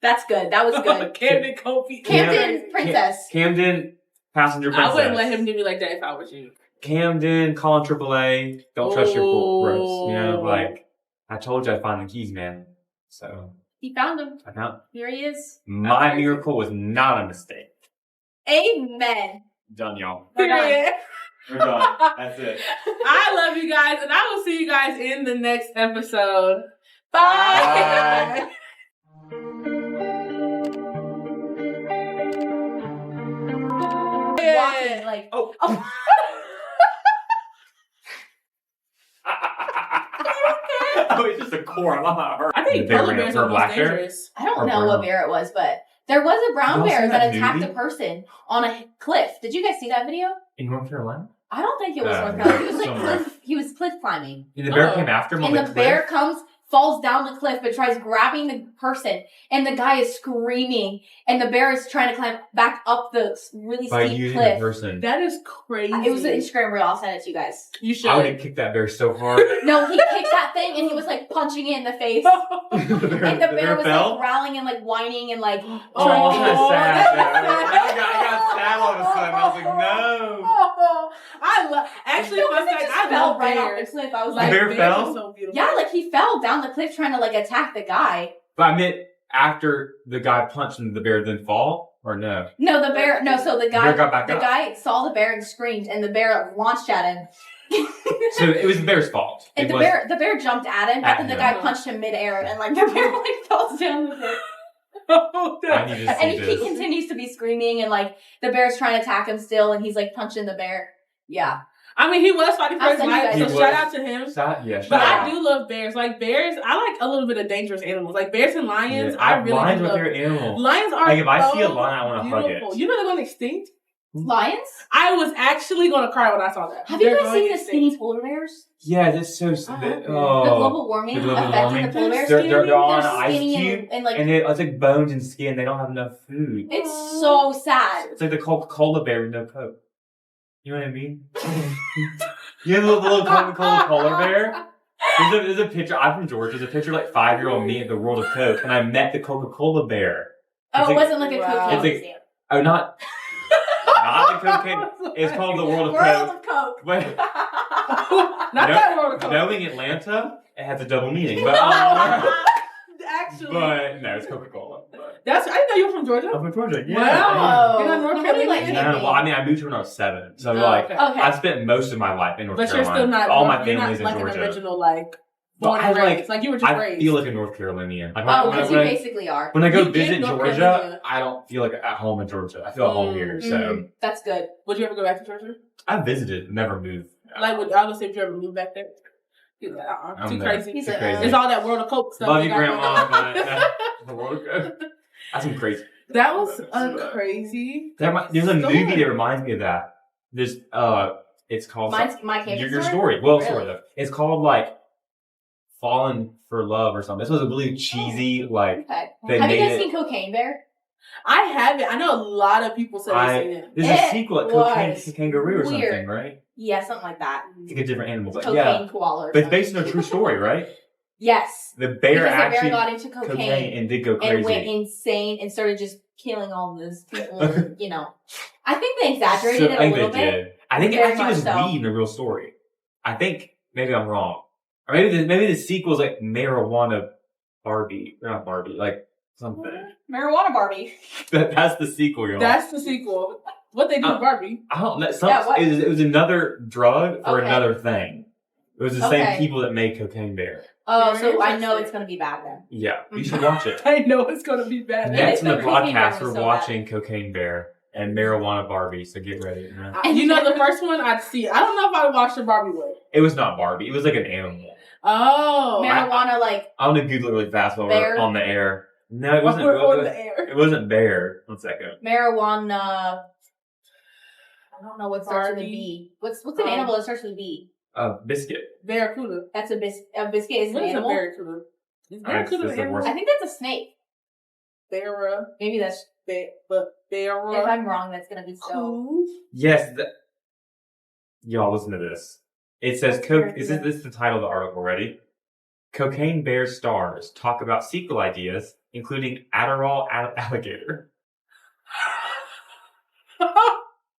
S3: That's good. That was good.
S1: Camden Kofi.
S3: Camden Princess.
S2: Camden Passenger Princess.
S1: I wouldn't let him do me like that if I was you.
S2: Camden calling AAA. Don't trust your bros. You know, like I told you, I'd find the keys, man. So
S3: He found him.
S2: I found.
S3: Here he is.
S2: My miracle was not a mistake.
S3: Amen.
S2: Done, y'all.
S3: We're done.
S1: Period.
S2: We're done. That's it.
S1: I love you guys, and I will see you guys in the next episode. Bye.
S2: Bye.
S3: Walking like
S2: Oh. Oh, it's just a core. I'm not hurt.
S1: I think
S2: The bear
S1: polar
S2: ran up
S1: bears
S2: for a
S1: are
S2: black
S1: most
S2: bear?
S1: dangerous.
S3: I don't
S2: Or
S3: know
S2: brown.
S3: what bear it was, but there was a brown
S2: Y'all
S3: bear
S2: seen
S3: that
S2: that
S3: attacked
S2: movie?
S3: a person on a cliff. Did you guys see that video?
S2: In North Carolina?
S3: I don't think it was North
S2: No,
S3: Carolina. He was like
S2: somewhere.
S3: he was cliff climbing.
S2: And the bear
S1: Oh.
S2: came after him on
S3: And
S2: the
S3: the
S2: cliff?
S3: bear comes, falls down the cliff, but tries grabbing the person. And the guy is screaming. And the bear is trying to climb back up the really
S2: by
S3: steep
S2: using
S3: cliff.
S2: the person.
S1: That is crazy.
S3: It was an Instagram reel. I'll send it to you guys.
S1: You should.
S2: I would have kicked that bear so hard.
S3: No, he kicked that thing and he was like punching it in the face. And the bear was like growling and like whining and like
S2: Oh,
S3: trying
S2: that's
S3: to
S2: sad.
S1: that's
S2: I got sad all of a sudden. I was like, no.
S1: Oh, I love. Actually,
S3: No,
S1: fun
S3: because it
S1: fact,
S3: just
S1: I
S3: fell
S1: love
S3: right off
S1: bears.
S3: the cliff. I was
S2: The
S3: like,
S2: bear
S1: bears
S2: fell?
S1: are so beautiful.
S3: yeah, like he fell down the cliff trying to like attack the guy.
S2: But I meant after the guy punched him, the bear then fall? Or no?
S3: No, the bear. No, so the guy.
S2: bear got back
S3: the
S2: up.
S3: guy saw the bear and screamed, and the bear launched at him.
S2: So it was the bear's fault.
S3: And
S2: It
S3: the
S2: was-
S3: bear jumped at him,
S2: At
S3: but then the
S2: him.
S3: guy punched him midair, and like the bear like falls down the cliff.
S2: I need to see
S3: And he
S2: this.
S3: continues to be screaming, and like the bear's trying to attack him still, and he's like punching the bear. Yeah.
S1: I mean, he was fighting for
S3: I'll
S1: his
S3: send you
S1: life,
S3: guys
S1: so
S2: He
S1: shout
S2: was.
S1: out to him.
S2: Yeah,
S1: But
S2: shout
S1: I do love bears. Like bears, I like a little bit of dangerous animals. Like bears and lions,
S2: Yeah,
S1: I really
S2: lions
S1: do
S2: are
S1: love.
S2: favorite animal.
S1: Lions are
S2: Like if I see a
S1: so
S2: lion, I want to hug
S1: beautiful.
S2: it.
S1: You know they're going extinct?
S3: Lions?
S1: I was actually going to cry when I saw that.
S3: Have you
S1: They're
S3: guys
S1: going
S3: seen the
S1: extinct.
S3: skinny polar bears?
S2: Yeah, that's so.
S1: haven't.
S3: The global warming
S2: The global
S3: affecting
S2: warming.
S3: the polar bears.
S2: They're all on
S3: They're
S2: an ice
S3: skinny
S2: cube,
S3: and like
S2: and it's like bones and skin. They don't have enough food.
S3: it's so sad.
S2: It's like the Coca-Cola bear with no Coke. You know what I mean? You know the little Coca-Cola polar bear? There's a picture. I'm from Georgia. There's a picture of like 5-year-old me at the World of Coke, and I met the Coca-Cola bear.
S3: Oh,
S2: It's
S3: it
S2: like-
S3: wasn't like a
S1: Wow.
S3: cocaine
S2: It's like-
S3: museum.
S2: Oh, not the cocaine. It's called the World of
S3: World
S2: Coke.
S3: of Coke.
S2: But
S1: Not that World of Coke.
S2: knowing Atlanta, it has a double meaning. But
S1: Actually,
S2: but no, it's Coca-Cola. But
S1: that's. I didn't know you were from Georgia.
S2: I'm from Georgia. Yeah.
S1: Wow. You're not North
S3: Nobody
S1: Carolina?
S3: likes
S2: No,
S3: camping.
S2: well, I mean, I moved here when I was 7, so
S1: Oh,
S2: like
S1: okay.
S3: Okay.
S2: I've spent most of my life in North
S1: But you're
S2: Carolina.
S1: still not.
S2: All my
S1: you're
S2: family's
S1: not
S2: in
S1: like
S2: Georgia.
S1: an original like.
S2: But
S1: Born
S2: I
S1: and
S2: like.
S1: raised. Like you were just
S2: I
S1: raised.
S2: feel like a North Carolinian. Like
S3: Oh,
S2: when,
S3: because you
S2: when,
S3: basically are.
S2: when I go
S1: You get
S2: visit
S1: North
S2: Georgia,
S1: Carolina.
S2: I don't feel like at home in Georgia. I feel at home here. So
S3: Mhm. That's good.
S1: Would you ever go back to Georgia?
S2: I visited, never moved.
S1: Like, would I was say if you ever moved back there? He's like,
S2: I'm
S1: too
S2: there.
S1: crazy.
S3: He's
S2: Too
S3: like,
S2: crazy.
S1: It's all that World of Coke stuff.
S2: Love
S1: they
S2: you,
S1: got going
S2: Grandma,
S1: on.
S2: but the World of Coke. That's some crazy.
S1: That was a crazy.
S2: There's a
S1: story.
S2: movie that reminds me of that. There's it's called
S3: Mine's my camping
S2: your
S3: story.
S2: story. Well,
S3: Really?
S2: sort of. It's called like Fallen for Love or something. This was a really cheesy like.
S3: Okay.
S2: They
S3: Have you
S2: made
S3: guys
S2: it-
S3: seen Cocaine Bear?
S1: I haven't. I know a lot of people said they've seen it.
S2: There's
S3: It
S2: a sequel, like Cocaine
S3: was
S2: Kangaroo or something,
S3: weird.
S2: right?
S3: Yeah, something like that.
S2: It's like a different animal, but
S3: Cocaine
S2: yeah.
S3: koala. Or
S2: But it's
S3: something.
S2: based on a true story, right?
S3: Yes.
S2: The bear
S3: Because
S2: actually
S3: the bear got into cocaine
S2: and did go
S3: and went
S2: crazy.
S3: insane and started just killing all those people. And, you know, I think they exaggerated
S2: So,
S3: it
S2: I
S3: a
S2: think
S3: little
S2: they
S3: bit.
S2: did. I think it
S3: Very
S2: actually was
S3: much so.
S2: weed in the real story. I think maybe I'm wrong, or maybe the sequel's like marijuana Barbie, not Barbie, like something.
S3: Marijuana Barbie.
S2: That's the sequel, y'all.
S1: That's the sequel. What they do with Barbie?
S2: I don't know.
S3: Yeah, what?
S2: It was another drug for
S3: Okay.
S2: another thing. It was the
S3: Okay.
S2: same people that made Cocaine Bear.
S3: Oh,
S1: Very
S3: so I know
S1: interesting.
S3: it's going to be bad then.
S2: Yeah, you should watch it.
S1: I know it's gonna be bad.
S3: Yeah,
S2: Next in the
S3: but Cocaine Bear
S2: podcast,
S3: was
S2: we're
S3: so
S2: watching Cocaine Bear and Marijuana Barbie, so get ready. You know?
S1: You know, the first one I'd see. I don't know if I'd watch the Barbie one.
S2: It was not Barbie. It was like an animal.
S1: Oh.
S3: Marijuana, like...
S2: I'm going to Google it really fast while
S3: Bear?
S2: we're on the air. No, it wasn't.
S1: We're on the air.
S2: It wasn't bear. 1 second.
S3: Marijuana... I don't know what starts with a
S1: Barbie.
S3: B. What's an animal that starts with a B?
S2: Biscuit.
S1: Barracuda.
S3: That's a biscuit. A biscuit is
S1: What
S3: an
S1: is a
S3: animal?
S1: barracuda? Is
S2: Alright,
S1: barracuda
S2: this
S1: an
S2: is the
S1: animal?
S2: worst.
S3: I think that's a snake.
S1: Barra.
S3: Maybe that's...
S1: Barra.
S3: If I'm wrong, that's going to be so...
S1: Cool.
S2: Yes. Y'all, listen to this. It says, this is the title of the article, ready? Cocaine Bear stars talk about sequel ideas, including Adderall alligator.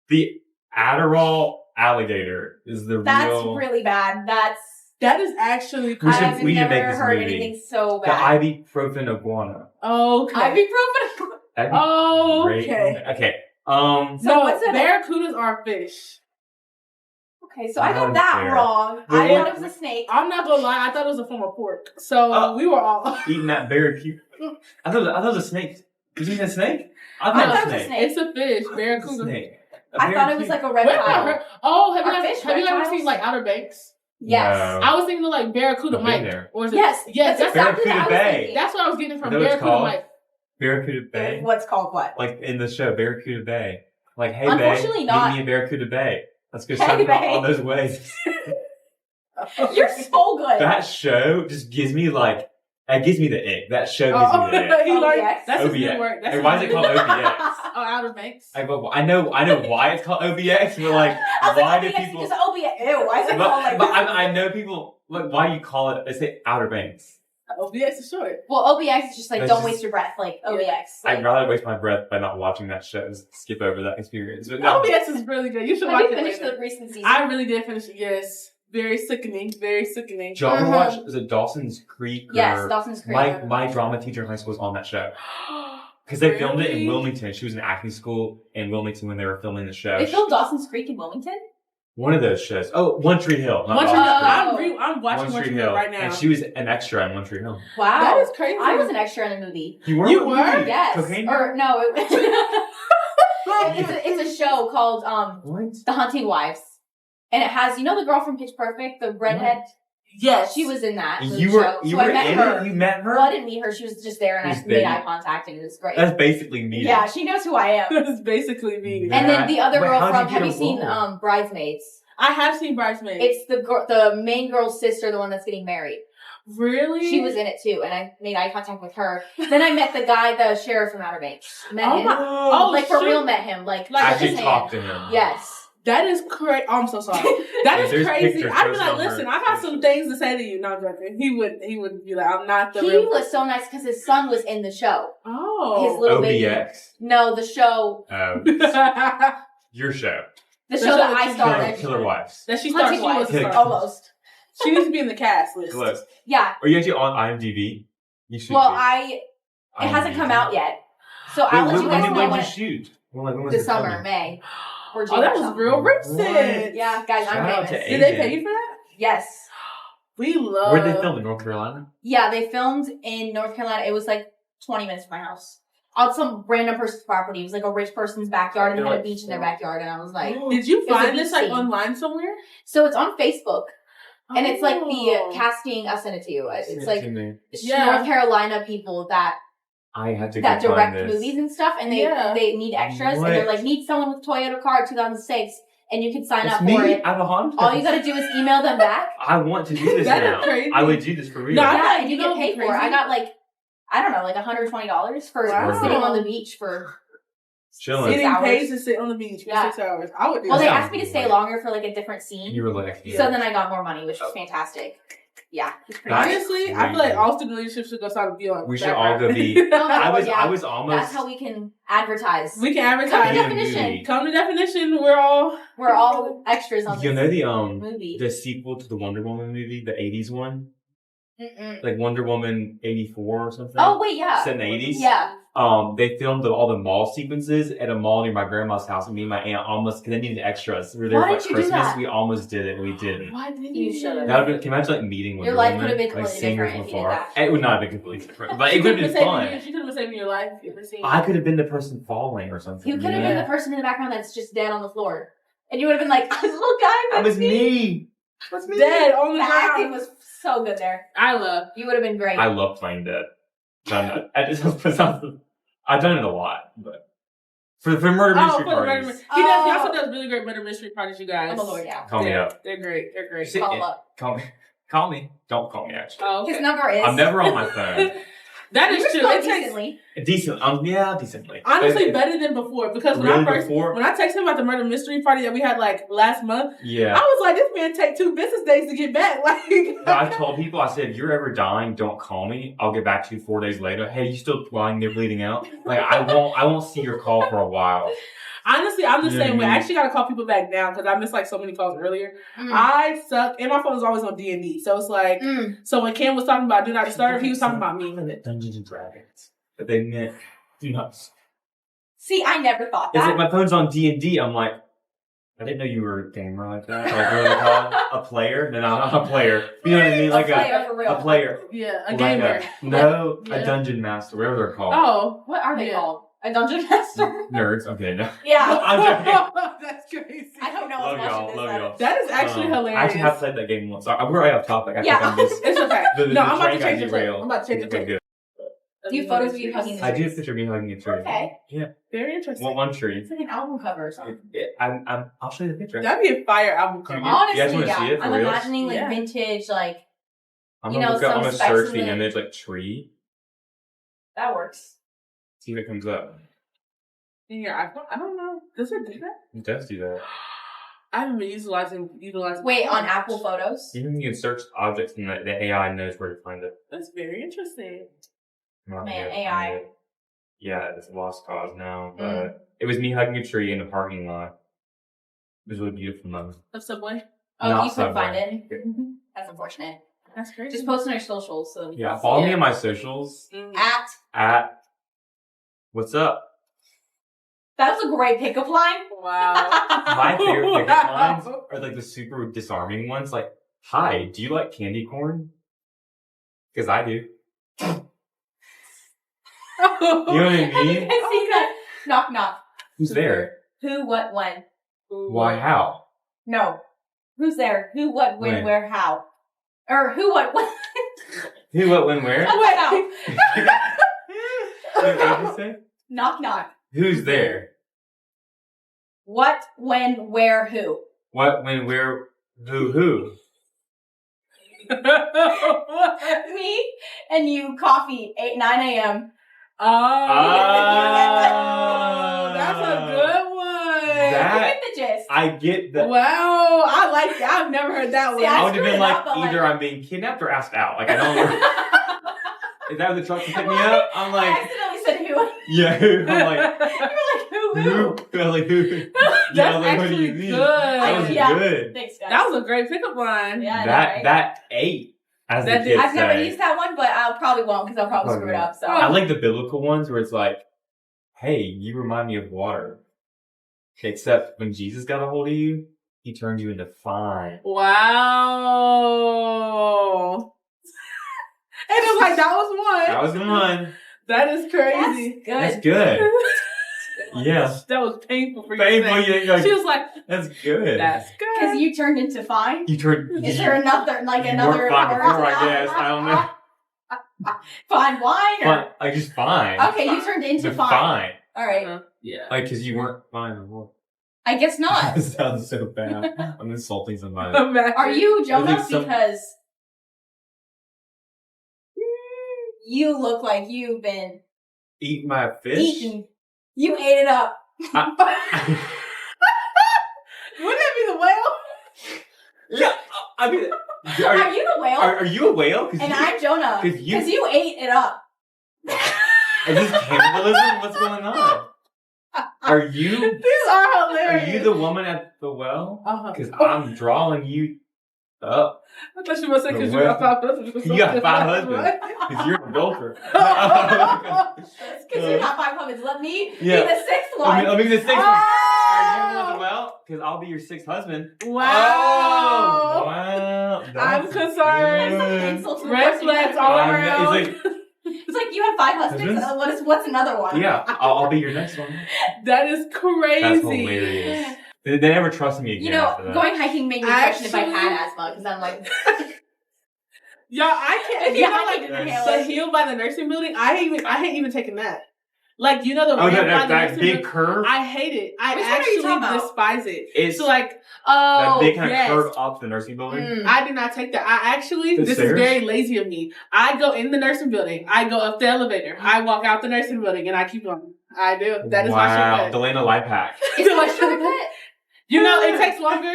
S2: The Adderall alligator is the
S3: That's
S2: real...
S3: really bad.
S1: That is actually
S2: We
S1: cool.
S2: should-
S3: I've
S2: we should
S3: never
S2: make this
S3: heard
S2: movie.
S3: anything so
S2: The
S3: bad.
S2: ibuprofen iguana.
S1: Okay.
S3: Ibuprofen.
S2: That'd be great.
S1: Okay.
S2: Okay.
S3: So
S1: No,
S3: what's it?
S1: barracudas are fish.
S3: Okay, so I got
S2: Unfair.
S3: that wrong.
S2: Well,
S3: I
S2: what-
S3: thought it was a snake.
S1: I'm not gonna lie, I thought it was a form of pork. So we were all.
S2: Eating that barracuda. I thought it was a snake. Was it a snake? I
S3: I
S2: thought
S3: thought
S2: it was a snake.
S1: It's a fish,
S2: It's a
S1: barracuda.
S2: snake.
S3: I thought it was like a
S1: Wait,
S3: reptile.
S1: oh, have
S3: Are
S1: you
S3: fish
S1: ever
S3: reptiles?
S1: seen like Outer Banks?
S3: Yes.
S2: No.
S1: I was thinking of like Barracuda
S2: I've been
S1: Mike.
S2: there.
S1: Or is it?
S3: Yes.
S1: Yes,
S3: That's
S1: that's
S3: exactly what I was
S2: Barracuda Bay.
S3: thinking.
S1: that's what I was getting from
S2: Is that what it's
S1: Barracuda
S2: called?
S1: Mike.
S2: Barracuda Bay?
S3: What's called what?
S2: Like in the show, Barracuda Bay. Like, hey,
S3: Unfortunately
S2: Bay,
S3: not.
S2: meet me at Barracuda Bay. Let's go
S3: Hey,
S2: shopping
S3: Bay.
S2: all those ways.
S3: You're so good.
S2: That show just gives me like, it gives me the ick. That show gives me the ick.
S1: He like,
S3: OBX?
S1: that's his new
S2: OBX.
S1: work. That's
S2: Hey, why is
S1: his
S2: it
S1: new
S2: called
S1: work.
S2: OBX?
S1: Oh, Outer Banks.
S2: I know why it's called OBX, but like,
S3: I was
S2: why
S3: like,
S2: do
S3: OBX
S2: people?
S3: is just OBX. Ew, why is it called like
S2: But
S3: that?
S2: I know people. Like, why do you call it? They say Outer Banks.
S1: OBX is short.
S3: Well, OBX is just like,
S2: That's
S3: don't
S2: just-
S3: waste your breath. Like, OBX.
S2: I'd
S3: Like,
S2: rather waste my breath by not watching that show. Just skip over that experience. But no.
S1: OBX is really good. You should
S3: have
S1: watch
S3: you
S1: it
S3: finished
S1: later.
S3: the recent season?
S1: I really did finish it. Yes, very sickening. Very sickening.
S2: Did y'all ever
S3: Mhm.
S2: watch? Is it Dawson's Creek?
S3: Yes,
S2: or-
S3: Dawson's Creek.
S2: My drama teacher in high school was on that show because they filmed it in
S1: Really?
S2: Wilmington. She was in acting school in Wilmington when they were filming the show.
S3: They filmed Dawson's Creek in Wilmington?
S2: One of those shows. Oh, One Tree Hill. not
S1: One Tree
S2: Dawson's
S1: Hill.
S2: Creek.
S1: I'm watching One Tree Hill right now.
S2: And she was an extra in One Tree Hill.
S3: Wow.
S1: That is crazy.
S3: I was an extra in the movie.
S2: You were?
S1: You were?
S3: Yes.
S2: Cocaine?
S3: Or, no, it's a show called
S2: What?
S3: The Hunting Wives. And it has, you know the girl from Pitch Perfect, the redhead?
S1: Yes,
S3: She was in that
S2: You
S3: show.
S2: were
S3: So I met
S2: in
S3: her.
S2: it? You met her?
S3: Well, I didn't meet her. She was just there and I
S2: Just
S3: made
S2: there.
S3: eye contact and it was great.
S2: That's basically me.
S3: Yeah, she knows who I am.
S1: That's basically me.
S2: Yeah.
S3: And then the other
S2: Wait,
S3: girl
S2: how'd
S3: from,
S2: you
S3: have
S2: get
S3: you
S2: a
S3: seen
S2: role?
S3: Bridesmaids?
S1: I have seen Bridesmaids.
S3: It's the main girl's sister, the one that's getting married.
S1: Really?
S3: She was in it too, and I made eye contact with her. Then I met the guy, the sheriff from Outer Banks. Met
S1: Oh
S3: him.
S1: my-
S2: Oh,
S3: Like for
S1: shoot.
S3: real, met him. Like
S1: Like,
S2: I
S3: shook his
S2: actually
S3: hand.
S2: talked to him.
S3: Yes.
S1: That is crazy. Oh, I'm so sorry. That is
S2: There's
S1: crazy.
S2: pictures
S1: I'd be
S2: posted
S1: like,
S2: on her
S1: listen, I got some
S2: Facebook.
S1: things to say to you. Not joking. He would be like, I'm not the
S3: He
S1: real.
S3: was so nice because his son was in the show. His
S1: Oh.
S3: little baby.
S2: OBX.
S3: No, the show.
S2: Oh, your show.
S3: The
S1: The
S3: show
S1: show
S3: that
S1: that
S3: I
S1: you
S3: started.
S1: started.
S2: Killer Wives.
S1: That she started.
S3: Hunting
S1: She
S3: Wives.
S1: was a star.
S3: Almost.
S1: She needs to be in the cast list.
S2: Close.
S3: Yeah.
S2: Are you actually on IMDb? You should
S3: Well,
S2: be.
S3: it hasn't come
S2: IMDb.
S3: out yet. So
S2: Wait,
S3: I'll let you
S2: when
S3: guys
S2: did
S3: know
S2: you
S3: when
S2: shoot? When was
S3: this
S2: it
S3: summer,
S2: filming?
S3: May. Or June
S1: Oh, that
S3: or
S1: was
S3: something.
S1: real recent.
S2: What?
S3: Yeah, guys,
S2: Shout
S3: I'm
S2: out
S3: famous.
S2: to
S1: Did they
S2: Addien.
S1: pay you for that?
S3: Yes.
S1: We love.
S2: Where'd they film? In North Carolina?
S3: Yeah, they filmed in North Carolina. It was like 20 minutes from my house. On some random person's property. It was like a rich person's backyard and they had a beach in their backyard. And I was like,
S1: Did you
S3: It was a
S1: find this like
S3: beach scene.
S1: online somewhere?
S3: so it's on Facebook. And it's like
S1: Oh.
S3: the casting, I'll send it to you. It's like
S1: Yeah.
S3: North Carolina people that
S2: I had to
S3: that
S2: go
S3: direct
S2: find this.
S3: movies and stuff. And
S1: Yeah.
S3: they need extras. And they're
S2: What?
S3: like, need someone with Toyota car 2006. And you can sign
S2: It's
S3: up
S2: me.
S3: for it.
S2: I have a Honda.
S3: All you gotta do is email them back.
S2: I want to do this
S1: That is
S2: now.
S1: crazy.
S2: I would do this for real.
S1: No, I
S3: Yeah,
S1: thought
S3: and you
S1: you
S3: get
S1: know
S3: paid
S1: what'd be
S3: for it. I
S1: crazy?
S3: got like, I don't know, like $120 for
S1: Wow.
S3: sitting on the beach for
S2: Chilling.
S3: Six
S1: Getting paid
S3: hours.
S1: to sit on the beach for
S3: Yeah.
S1: 6 hours. I would do
S3: Well, they
S1: that.
S3: asked me to stay longer for like a different scene.
S2: You were like,
S3: So then I got more money, which was fantastic. Yeah. It's pretty
S2: That's
S3: nice.
S1: Honestly, I feel like all student leadership should go start to be on.
S2: We should all go be- I was almost.
S3: That's how we can advertise.
S1: We can
S3: Come to
S1: advertise.
S3: definition.
S2: movie.
S1: Come to definition. We're all.
S3: We're all extras on
S2: You
S3: this
S2: know
S3: movie.
S2: the sequel to the Wonder Woman movie, the 80s one?
S3: Mm-mm.
S2: Like Wonder Woman 84 or something?
S3: Oh, wait, yeah.
S2: Set in the 80s?
S3: Yeah.
S2: They filmed all the mall sequences at a mall near my grandma's house, and me and my aunt almost, because they needed extras. We were there
S3: Why
S2: for
S3: didn't you do
S2: Christmas.
S3: that?
S2: We almost did it, and we didn't.
S1: Why didn't
S3: You
S1: do
S3: should've.
S2: That would have been, can you imagine like meeting Wonder
S3: Your life
S2: Woman?
S3: could have been
S2: like
S3: completely
S2: seeing her
S3: different
S2: from
S3: if you did
S2: afar.
S3: that.
S2: It would not have been completely different, but
S1: She
S2: it could have been
S1: saving
S2: fun.
S1: you. She could have been saving your life. You ever seen?
S2: I could have been the person falling or something.
S3: You could have
S2: know?
S3: been the person in the background that's just dead on the floor. And you would have been like, this little guy.
S2: That was me. That's me.
S1: Dead on the
S3: The acting
S1: ground.
S3: was so good there.
S1: I love.
S3: You would have been great.
S2: I love playing dead. I've done it a lot, but for murder mystery
S1: for the murder
S2: parties.
S1: He does. He also does really great murder mystery parties, you guys.
S3: Oh, Lord, yeah.
S2: Call me up.
S1: They're great. They're great.
S2: See,
S3: Call up.
S2: Call me. Don't call me, actually.
S1: Oh, okay.
S3: His number is.
S2: I'm never on my phone.
S1: That
S3: You
S1: is true.
S3: respond
S1: It takes
S3: decently.
S2: Decently.
S1: honestly better than before because when
S2: Really
S1: I first
S2: before?
S1: when I texted him about the murder mystery party that we had like last month,
S2: Yeah.
S1: I was like, this man take 2 business days to get back. Like
S2: I told people, I said, if you're ever dying, don't call me. I'll get back to you 4 days later. Hey, you still lying there bleeding out? Like, I won't see your call for a while.
S1: honestly, I'm the
S2: You know
S1: same
S2: what
S1: way.
S2: I
S1: I
S2: mean?
S1: actually gotta call people back now because I missed like so many calls earlier.
S3: Mm.
S1: I suck, and my phone is always on D&D. So it's like, so when Cam was talking about do not disturb, he was talking about me.
S2: Dungeons and Dragons. But they meant do not.
S3: See, I never thought
S2: It's
S3: that.
S2: like my phone's on D&D. I'm like, I didn't know you were a gamer like that. Like, what do they call it? A player? No, I'm not a player. You know what I mean? Like
S3: a player for real.
S2: a player.
S1: Yeah, a
S2: Like
S1: gamer.
S2: No,
S1: Yeah.
S2: a dungeon master, whatever they're called.
S1: Oh,
S3: What are they
S1: Yeah.
S3: called? A dungeon master?
S2: Nerds. Okay, no.
S3: Yeah.
S2: I'm joking.
S1: that's crazy.
S3: I don't know
S2: Love
S3: what's
S2: y'all,
S3: watching
S2: love
S3: this.
S2: y'all.
S1: That is actually
S2: I
S1: hilarious.
S2: actually have played that game once. We're right off topic. I
S3: Yeah.
S2: think I'm just.
S1: It's okay.
S2: The
S1: No, I'm about
S2: train
S1: to change
S2: got
S1: the tape.
S2: derailed.
S1: I'm about to change the
S2: Okay,
S1: tape.
S2: good.
S3: Do you have photos of you hugging the
S2: I do have a
S3: trees?
S2: picture of me hugging a tree.
S3: Okay.
S1: Very interesting.
S2: One tree.
S3: It's like an album cover or something.
S2: I'll show you the picture.
S1: That'd be a fire album cover.
S2: You guys
S3: Honestly,
S2: wanna
S3: yeah.
S2: see it for
S3: I'm
S2: reals?
S3: imagining like
S1: Yeah.
S3: vintage, like
S2: I'm
S3: you
S2: gonna
S3: know,
S2: look up. I'm
S3: some
S2: gonna
S3: specs
S2: search
S3: in
S2: the
S3: the-
S2: image like tree.
S3: that works.
S2: See if it comes up.
S1: In your iPhone? I don't know. Does it do that?
S2: It does do that.
S1: I haven't been utilizing.
S3: Wait, on Apple Photos?
S2: Even you can search objects and the AI knows where to find it.
S1: That's very interesting.
S2: I'm not
S3: Man,
S2: gonna find
S3: AI.
S2: it. Yeah, it's a lost cause now. But
S3: Mm.
S2: it was me hugging a tree in a parking lot. It was a really beautiful moment.
S1: Of Subway.
S3: Oh,
S2: Not
S3: you couldn't find
S2: Subway.
S3: it? That's unfortunate.
S1: That's crazy.
S3: Just post on your socials so we
S2: Yeah,
S3: can
S2: follow
S3: see
S2: me
S3: it.
S2: on my socials
S1: Mm.
S2: at what's up.
S3: That was a great pickup line.
S1: Wow.
S2: My favorite pickup
S1: Wow.
S2: lines are like the super disarming ones. Like, hi, do you like candy corn? Because I do. You know what I
S3: Have you
S2: mean?
S3: guys seen that? Knock, knock.
S2: Who's there?
S3: Who, what, when?
S2: Why? How?
S3: No. Who's there? Who, what, when,
S2: When?
S3: where, how? Or who, what, when?
S2: Who, what, when, where?
S3: What, how?
S2: What did you say?
S3: Knock, knock.
S2: Who's there?
S3: What, when, where, who?
S2: What, when, where, who?
S3: Me and you, coffee, 9 a.m.
S1: Oh, that's a good one.
S2: That-
S3: You get the gist.
S2: I get the.
S1: Wow, I like that. I've never heard that one.
S3: See,
S2: I would have
S3: screwed
S2: been
S3: it
S2: like,
S3: up, but,
S2: either
S3: like-
S2: I'm being kidnapped or asked out. Like, I don't know. Is that what the truck to pick me up? I'm
S3: I
S2: like,
S3: accidentally said who.
S2: yeah, who? I'm like,
S3: You were like, who?
S2: who? I was like, who?
S1: That's
S2: Yeah, I was like, what do
S1: actually
S2: you mean?
S1: good.
S2: That was
S3: Yeah.
S2: good.
S3: Thanks, guys.
S1: That was a great pickup line.
S3: Yeah, I know,
S2: That
S3: right?
S2: that ate. As
S1: That
S2: the
S1: did-
S2: kids
S3: I've never
S2: say.
S3: used that one, but I probably won't because I'll probably screw it up. So
S2: I like the biblical ones where it's like, hey, you remind me of water. Except when Jesus got a hold of you, he turned you into fine.
S1: Wow. And it was like, that was one.
S2: That was one.
S1: That is crazy.
S2: That's good. Yeah.
S1: That was painful for you.
S2: Painful,
S1: to say.
S2: yeah, like,
S1: She was like,
S2: that's good.
S1: that's good.
S3: because you turned into fine.
S2: You turned.
S3: Is there another
S2: you
S3: another
S2: weren't fine before, I
S3: personality?
S2: guess. I don't know.
S3: Fine wine or
S2: Fine, like just fine.
S3: okay, you turned into
S2: But
S3: fine.
S2: fine.
S3: All right,
S1: Yeah.
S2: Like, because you weren't fine before.
S3: I guess not.
S2: That sounds so bad. I'm insulting somebody.
S3: Are you Jonah?
S2: think some-
S3: Because you look like you've been
S2: Eat my fish?
S3: eaten. You ate it up.
S1: Wouldn't that be the whale?
S2: Yeah, I mean,
S3: Are you the whale?
S2: are you a whale?
S3: And I'm Jonah.
S2: 'cause
S3: Because
S2: you-
S3: you ate it up.
S2: Is this cannibalism? What's going on? Are you
S1: These are hilarious.
S2: the woman at the well?
S1: Uh-huh.
S2: Because I'm drawing you up.
S1: I thought you were saying because
S2: The
S1: you got
S2: whale.
S1: 5 husbands.
S2: You got 5 husbands. Because you're an adulterer.
S3: Because you got 5 husbands. Let me be
S2: Yeah.
S3: the 6th one.
S2: Let me be the 6th one.
S1: Oh!
S2: Are you the one at the well? Because I'll be your 6th husband.
S1: Wow.
S2: Oh, wow.
S1: I'm
S2: That's
S1: concerned.
S2: good.
S3: Insult to the
S1: Red
S3: person you
S1: flags
S3: had
S1: all
S3: before.
S1: around.
S3: It's like you had 5 husbands. What's another one?
S2: Yeah, I'll be your next one.
S1: That is crazy.
S2: That's hilarious. They never trusted me again.
S3: You know,
S2: after that.
S3: going hiking made me question if I had asthma because I'm like,
S1: Y'all, I can't. You
S3: Yeah,
S1: know,
S3: I
S1: like
S3: can
S2: Yes.
S3: inhale
S1: the
S3: it.
S1: hill by the nursing building. I hate even taking that. Like, you know, the ramp by
S2: that
S1: the nursing
S2: big
S1: building.
S2: curve.
S1: I hate it. I
S3: Which one are you talking
S1: actually
S3: about?
S1: despise it.
S2: It's
S1: So like,
S2: that
S3: oh,
S2: they kind of
S1: yes.
S2: curve up the nursing building.
S1: I do not take that. I actually,
S2: The
S1: this
S2: stairs?
S1: is very lazy of me. I go in the nursing building. I go up the elevator. I walk out the nursing building, and I keep going. I do. That is my shortcut.
S2: The LAINA life hack.
S3: It's my shortcut.
S1: You know, it takes longer,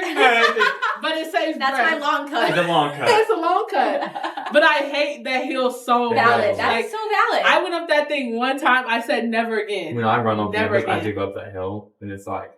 S1: but it saves
S3: That's
S1: breath.
S3: my long
S2: It's
S3: cut.
S2: a long cut.
S1: It's a long cut. But I hate that hill so much.
S3: Valid. That's
S1: Like,
S3: so valid.
S1: I went up that thing one time. I said never again.
S2: When I run on
S1: Never
S2: campus, I
S1: again.
S2: do go up that hill, and it's like,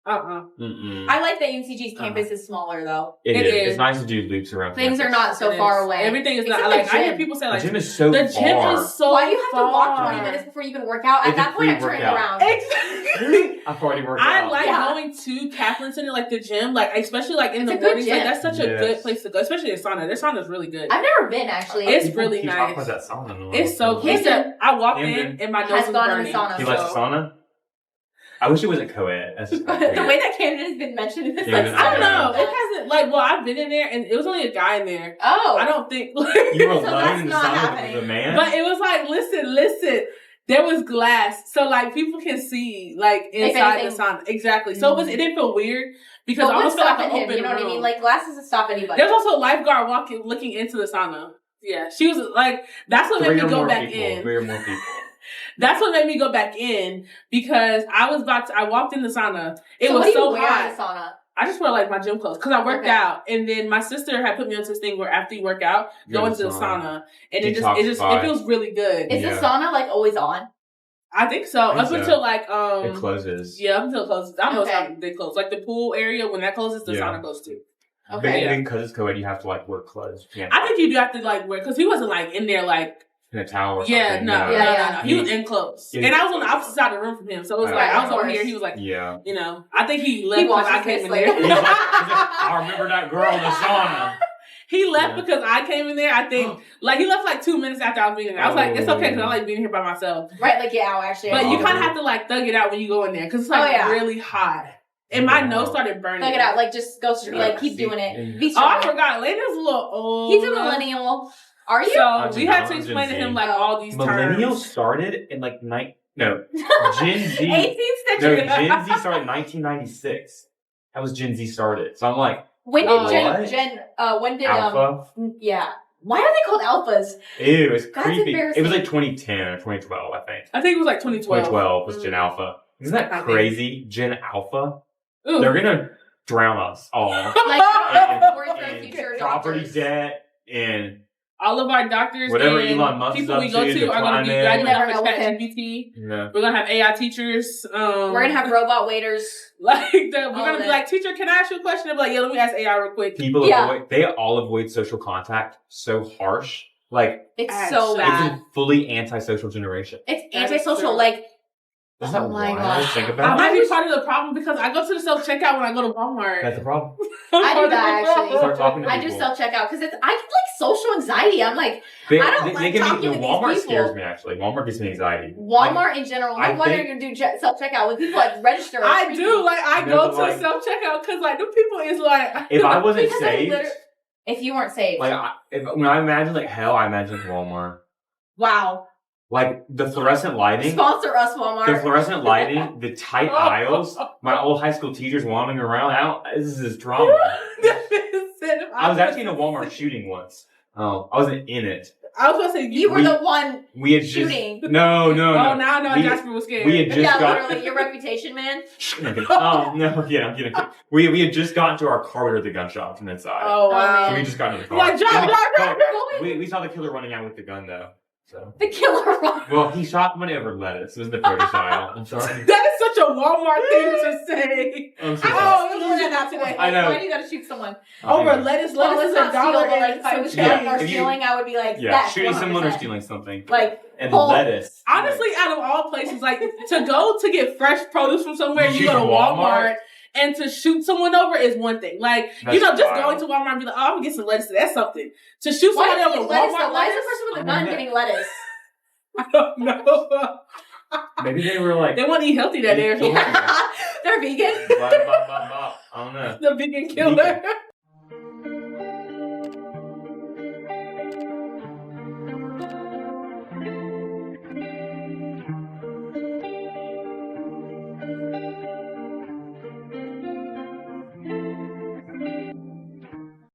S2: mm-mm.
S3: I like that UNCG's campus is smaller though.
S2: It
S1: It
S2: is.
S1: is.
S2: It's nice to do loops around.
S3: Things are
S2: campus.
S3: not so
S1: It
S3: far
S1: is.
S3: away.
S1: Everything is
S3: Except
S1: not
S3: the
S1: like I hear
S3: gym.
S1: people say
S2: The
S1: like
S2: gym is so
S1: the
S2: far.
S1: gym is so
S3: Why do you have to walk
S1: far.
S3: 20 minutes before you can work out? At
S2: It's a
S3: that point, I'm
S2: free
S3: turning
S2: workout.
S3: around.
S1: Exactly.
S2: I've already worked
S1: I
S2: out.
S1: like
S3: Yeah.
S1: going to Kaplan Center, like the gym, like especially like in
S3: It's
S1: the
S3: a good
S1: mornings. Like
S3: gym.
S1: that's such a
S2: Yes.
S1: good place to go, especially in sauna. Their sauna's really good.
S3: I've never been actually.
S1: It's
S2: People
S1: really
S2: keep
S1: nice.
S2: talking about that sauna. No,
S1: It's so
S2: no.
S1: good.
S3: Camden
S1: I walked
S2: Camden
S1: in and my nose
S3: has
S1: was
S3: gone in
S1: burning.
S3: the sauna.
S2: You like the
S1: So-
S2: sauna? I wish it wasn't co-ed. That's just
S3: the way that Camden has been mentioned in this
S2: Camden,
S1: I don't know.
S3: episode.
S1: It hasn't like well, I've been in there and it was only a guy in there.
S3: Oh.
S1: I don't think
S2: you were
S3: So
S2: alone
S3: that's
S2: in the
S3: not
S2: sauna
S3: happening.
S2: with a man.
S1: but it was like listen. There was glass, so like people can see like inside the
S3: anything-
S1: sauna. Exactly. So it didn't feel weird because
S3: But
S1: I almost
S3: what's
S1: felt like an
S3: stopping
S1: open
S3: him? You know what I
S1: room.
S3: mean? Like glass doesn't stop anybody.
S1: There's also a lifeguard looking into the sauna. Yeah, she was like, that's what made me go back in.
S2: 3 or more people.
S1: That's what made me go back in because I walked in the sauna. It
S3: So
S1: was
S3: what do you
S1: so
S3: wear
S1: hot.
S3: in the sauna?
S1: I just wear like my gym clothes because I worked
S3: Okay.
S1: out, and then my sister had put me onto this thing where after you work out, go into the sauna, and it
S2: Detoxify.
S1: feels really good.
S3: Is
S2: Yeah.
S3: the sauna like always on?
S1: I think so.
S2: I think
S1: Up
S2: so.
S1: until like
S2: It closes.
S1: yeah, up until it closes. I don't know
S3: Okay.
S1: what time they close. Like the pool area when that closes, the
S2: Yeah.
S1: sauna goes too.
S3: Okay.
S1: Yeah.
S2: Because it's co-ed, you have to like wear clothes. You can't
S1: I think you do have to like wear because he wasn't like in there like
S2: in a towel or
S1: yeah
S2: something.
S1: no.
S3: Yeah.
S1: He was in clothes,
S2: Yeah.
S1: and I was on the opposite side of the room from him, so it was
S2: Oh,
S1: like I
S3: of
S1: was over
S3: course.
S1: here. He was like
S2: Yeah.
S1: you know I think he left
S3: He
S1: because I
S3: watches
S1: came
S3: this
S1: in
S3: later.
S1: there.
S2: He's like, I remember that girl in the sauna.
S1: He left
S2: Yeah.
S1: because I came in there. I think like he left like 2 minutes after I was being there. I was like, it's okay because I like being here by myself.
S3: Right, like yeah, actually.
S1: But
S3: I
S1: you
S3: do.
S1: kind of have to like thug it out when you go in there because it's like
S3: Oh, yeah.
S1: really hot, and my
S2: Yeah.
S1: nose started burning.
S3: Thug it out, like just go straight, like keep
S2: See,
S3: doing it.
S2: and-
S3: Be
S1: Oh, I
S3: strong.
S1: forgot. Lena's a little old.
S3: He's a millennial. Are you?
S1: So
S2: I'm
S1: we
S2: Gen-
S1: had to
S2: I'm
S1: explain to
S2: Gen
S1: him
S2: Z.
S1: like all these
S2: Millennials
S1: terms.
S2: started in like Gen Z.
S3: 18th
S2: No,
S3: century.
S2: Gen Z started in 1996. That was Gen Z started. So I'm like,
S3: When did
S2: What?
S3: when did
S2: Alpha.
S3: yeah. Why are they called alphas?
S2: Ew, it's
S3: That's
S2: creepy.
S3: embarrassing.
S2: It was like 2010 or 2012, I think.
S1: I think it was like 2012.
S2: 2012 was Gen Alpha. Isn't that
S1: I think.
S2: crazy? Gen Alpha?
S1: Ooh.
S2: They're gonna drown us all.
S3: Like we're the
S2: And
S3: future
S2: property
S3: doctors.
S2: debt and
S1: All of our doctors
S2: Whatever
S1: and
S2: Elon Musk is
S1: people
S2: up
S1: we go
S2: to,
S1: to
S2: the
S1: are going to be
S2: climate.
S1: graduating
S3: Never
S1: off
S3: know
S1: of
S3: with him.
S1: ChatGPT.
S2: yeah.
S1: We're going to have AI teachers.
S3: We're gonna have robot waiters.
S1: like we're
S3: all
S1: going to
S3: of
S1: be
S3: it.
S1: like, teacher, can I ask you a question? I'm like, yeah, let me ask AI real quick.
S2: People
S3: Yeah.
S2: they all avoid social contact so harsh. Like
S3: It's
S1: Actually.
S3: so bad.
S2: it's a fully antisocial generation.
S3: It's
S1: That is
S3: antisocial.
S1: true.
S3: Like
S2: Isn't that
S3: Oh my
S2: wild
S3: gosh.
S2: to think
S1: I
S2: about?
S1: might be part of the problem because I go to the self checkout when I go to Walmart.
S2: That's the problem.
S3: I do that, actually.
S2: Start talking to
S3: I do
S2: people.
S3: self checkout because it's I get like social anxiety. I'm like
S2: They,
S3: I don't
S2: they,
S3: like
S2: they
S3: talking
S2: give
S3: to
S2: me,
S3: these
S2: Walmart
S3: people.
S2: scares me actually. Walmart gives me anxiety.
S3: Walmart in general.
S2: I
S3: No wonder
S2: think-
S3: you're gonna do self checkout when people like register.
S1: I do. Like, I
S2: No,
S1: go
S2: but,
S1: to
S2: like-
S1: self checkout because, like, the people is like.
S2: If I wasn't
S3: Because I
S2: saved,
S3: literally- if you weren't saved.
S2: like when I imagine like hell, I imagine Walmart.
S3: Wow.
S2: Like the fluorescent lighting,
S3: Sponsor us,
S2: the
S3: Walmart.
S2: fluorescent lighting, the tight aisles. My old high school teachers wandering around. This is drama. I was actually in a Walmart shooting once. Oh, I wasn't in it.
S1: I was going to say,
S3: You were
S2: We-
S3: the one
S2: We had
S3: shooting.
S2: just no.
S1: Oh, now I know
S2: We-
S1: Jasper was scared.
S2: We had just
S3: Yeah,
S2: got.
S3: literally, your reputation, man.
S2: Oh no! Yeah, I'm kidding. We had just gotten to our car. We heard the gunshot from inside.
S1: Oh, wow.
S2: So
S3: man.
S2: we just got into the car.
S1: Like, drive,
S2: And
S1: drive,
S2: the-
S1: drive,
S2: but we saw the killer running out with the gun though. So
S3: The killer run.
S2: well, he shot someone over lettuce. It was the produce aisle. I'm sorry.
S1: That is such a Walmart thing to say.
S2: I'm so sorry.
S1: Oh,
S3: Stealing at that point.
S2: I know.
S3: Why do you gotta shoot someone?
S1: Over lettuce,
S3: Well,
S1: lettuce
S3: let's
S1: is
S3: not
S1: a dollar
S3: steal, but like
S1: and
S3: if I
S1: some
S3: was
S1: change.
S3: shooting or
S2: If you-
S3: stealing, I would be like,
S2: Yeah,
S3: that's
S2: shooting someone or
S3: 100%.
S2: stealing something.
S3: Like,
S2: And
S3: Paul-
S2: lettuce.
S1: Honestly, out of all places, like to go to get fresh produce from somewhere,
S2: You
S1: you go to
S2: choose
S1: Walmart,
S2: Walmart?
S1: and to shoot someone over is one thing. Like, you
S2: That's
S1: know, just
S2: wild.
S1: going to Walmart and be like, oh, I'm gonna get some lettuce. That's something. To shoot
S3: why
S1: somebody
S3: do
S1: over
S3: you lettuce?
S1: Walmart
S3: Though? Why is the
S1: lettuce,
S3: person with a
S2: Oh,
S3: gun
S2: yeah.
S3: getting lettuce?
S1: I don't know.
S2: Maybe they were like.
S1: They want to eat healthy that day or something.
S3: They're they're vegan?
S2: I don't know.
S1: The vegan killer.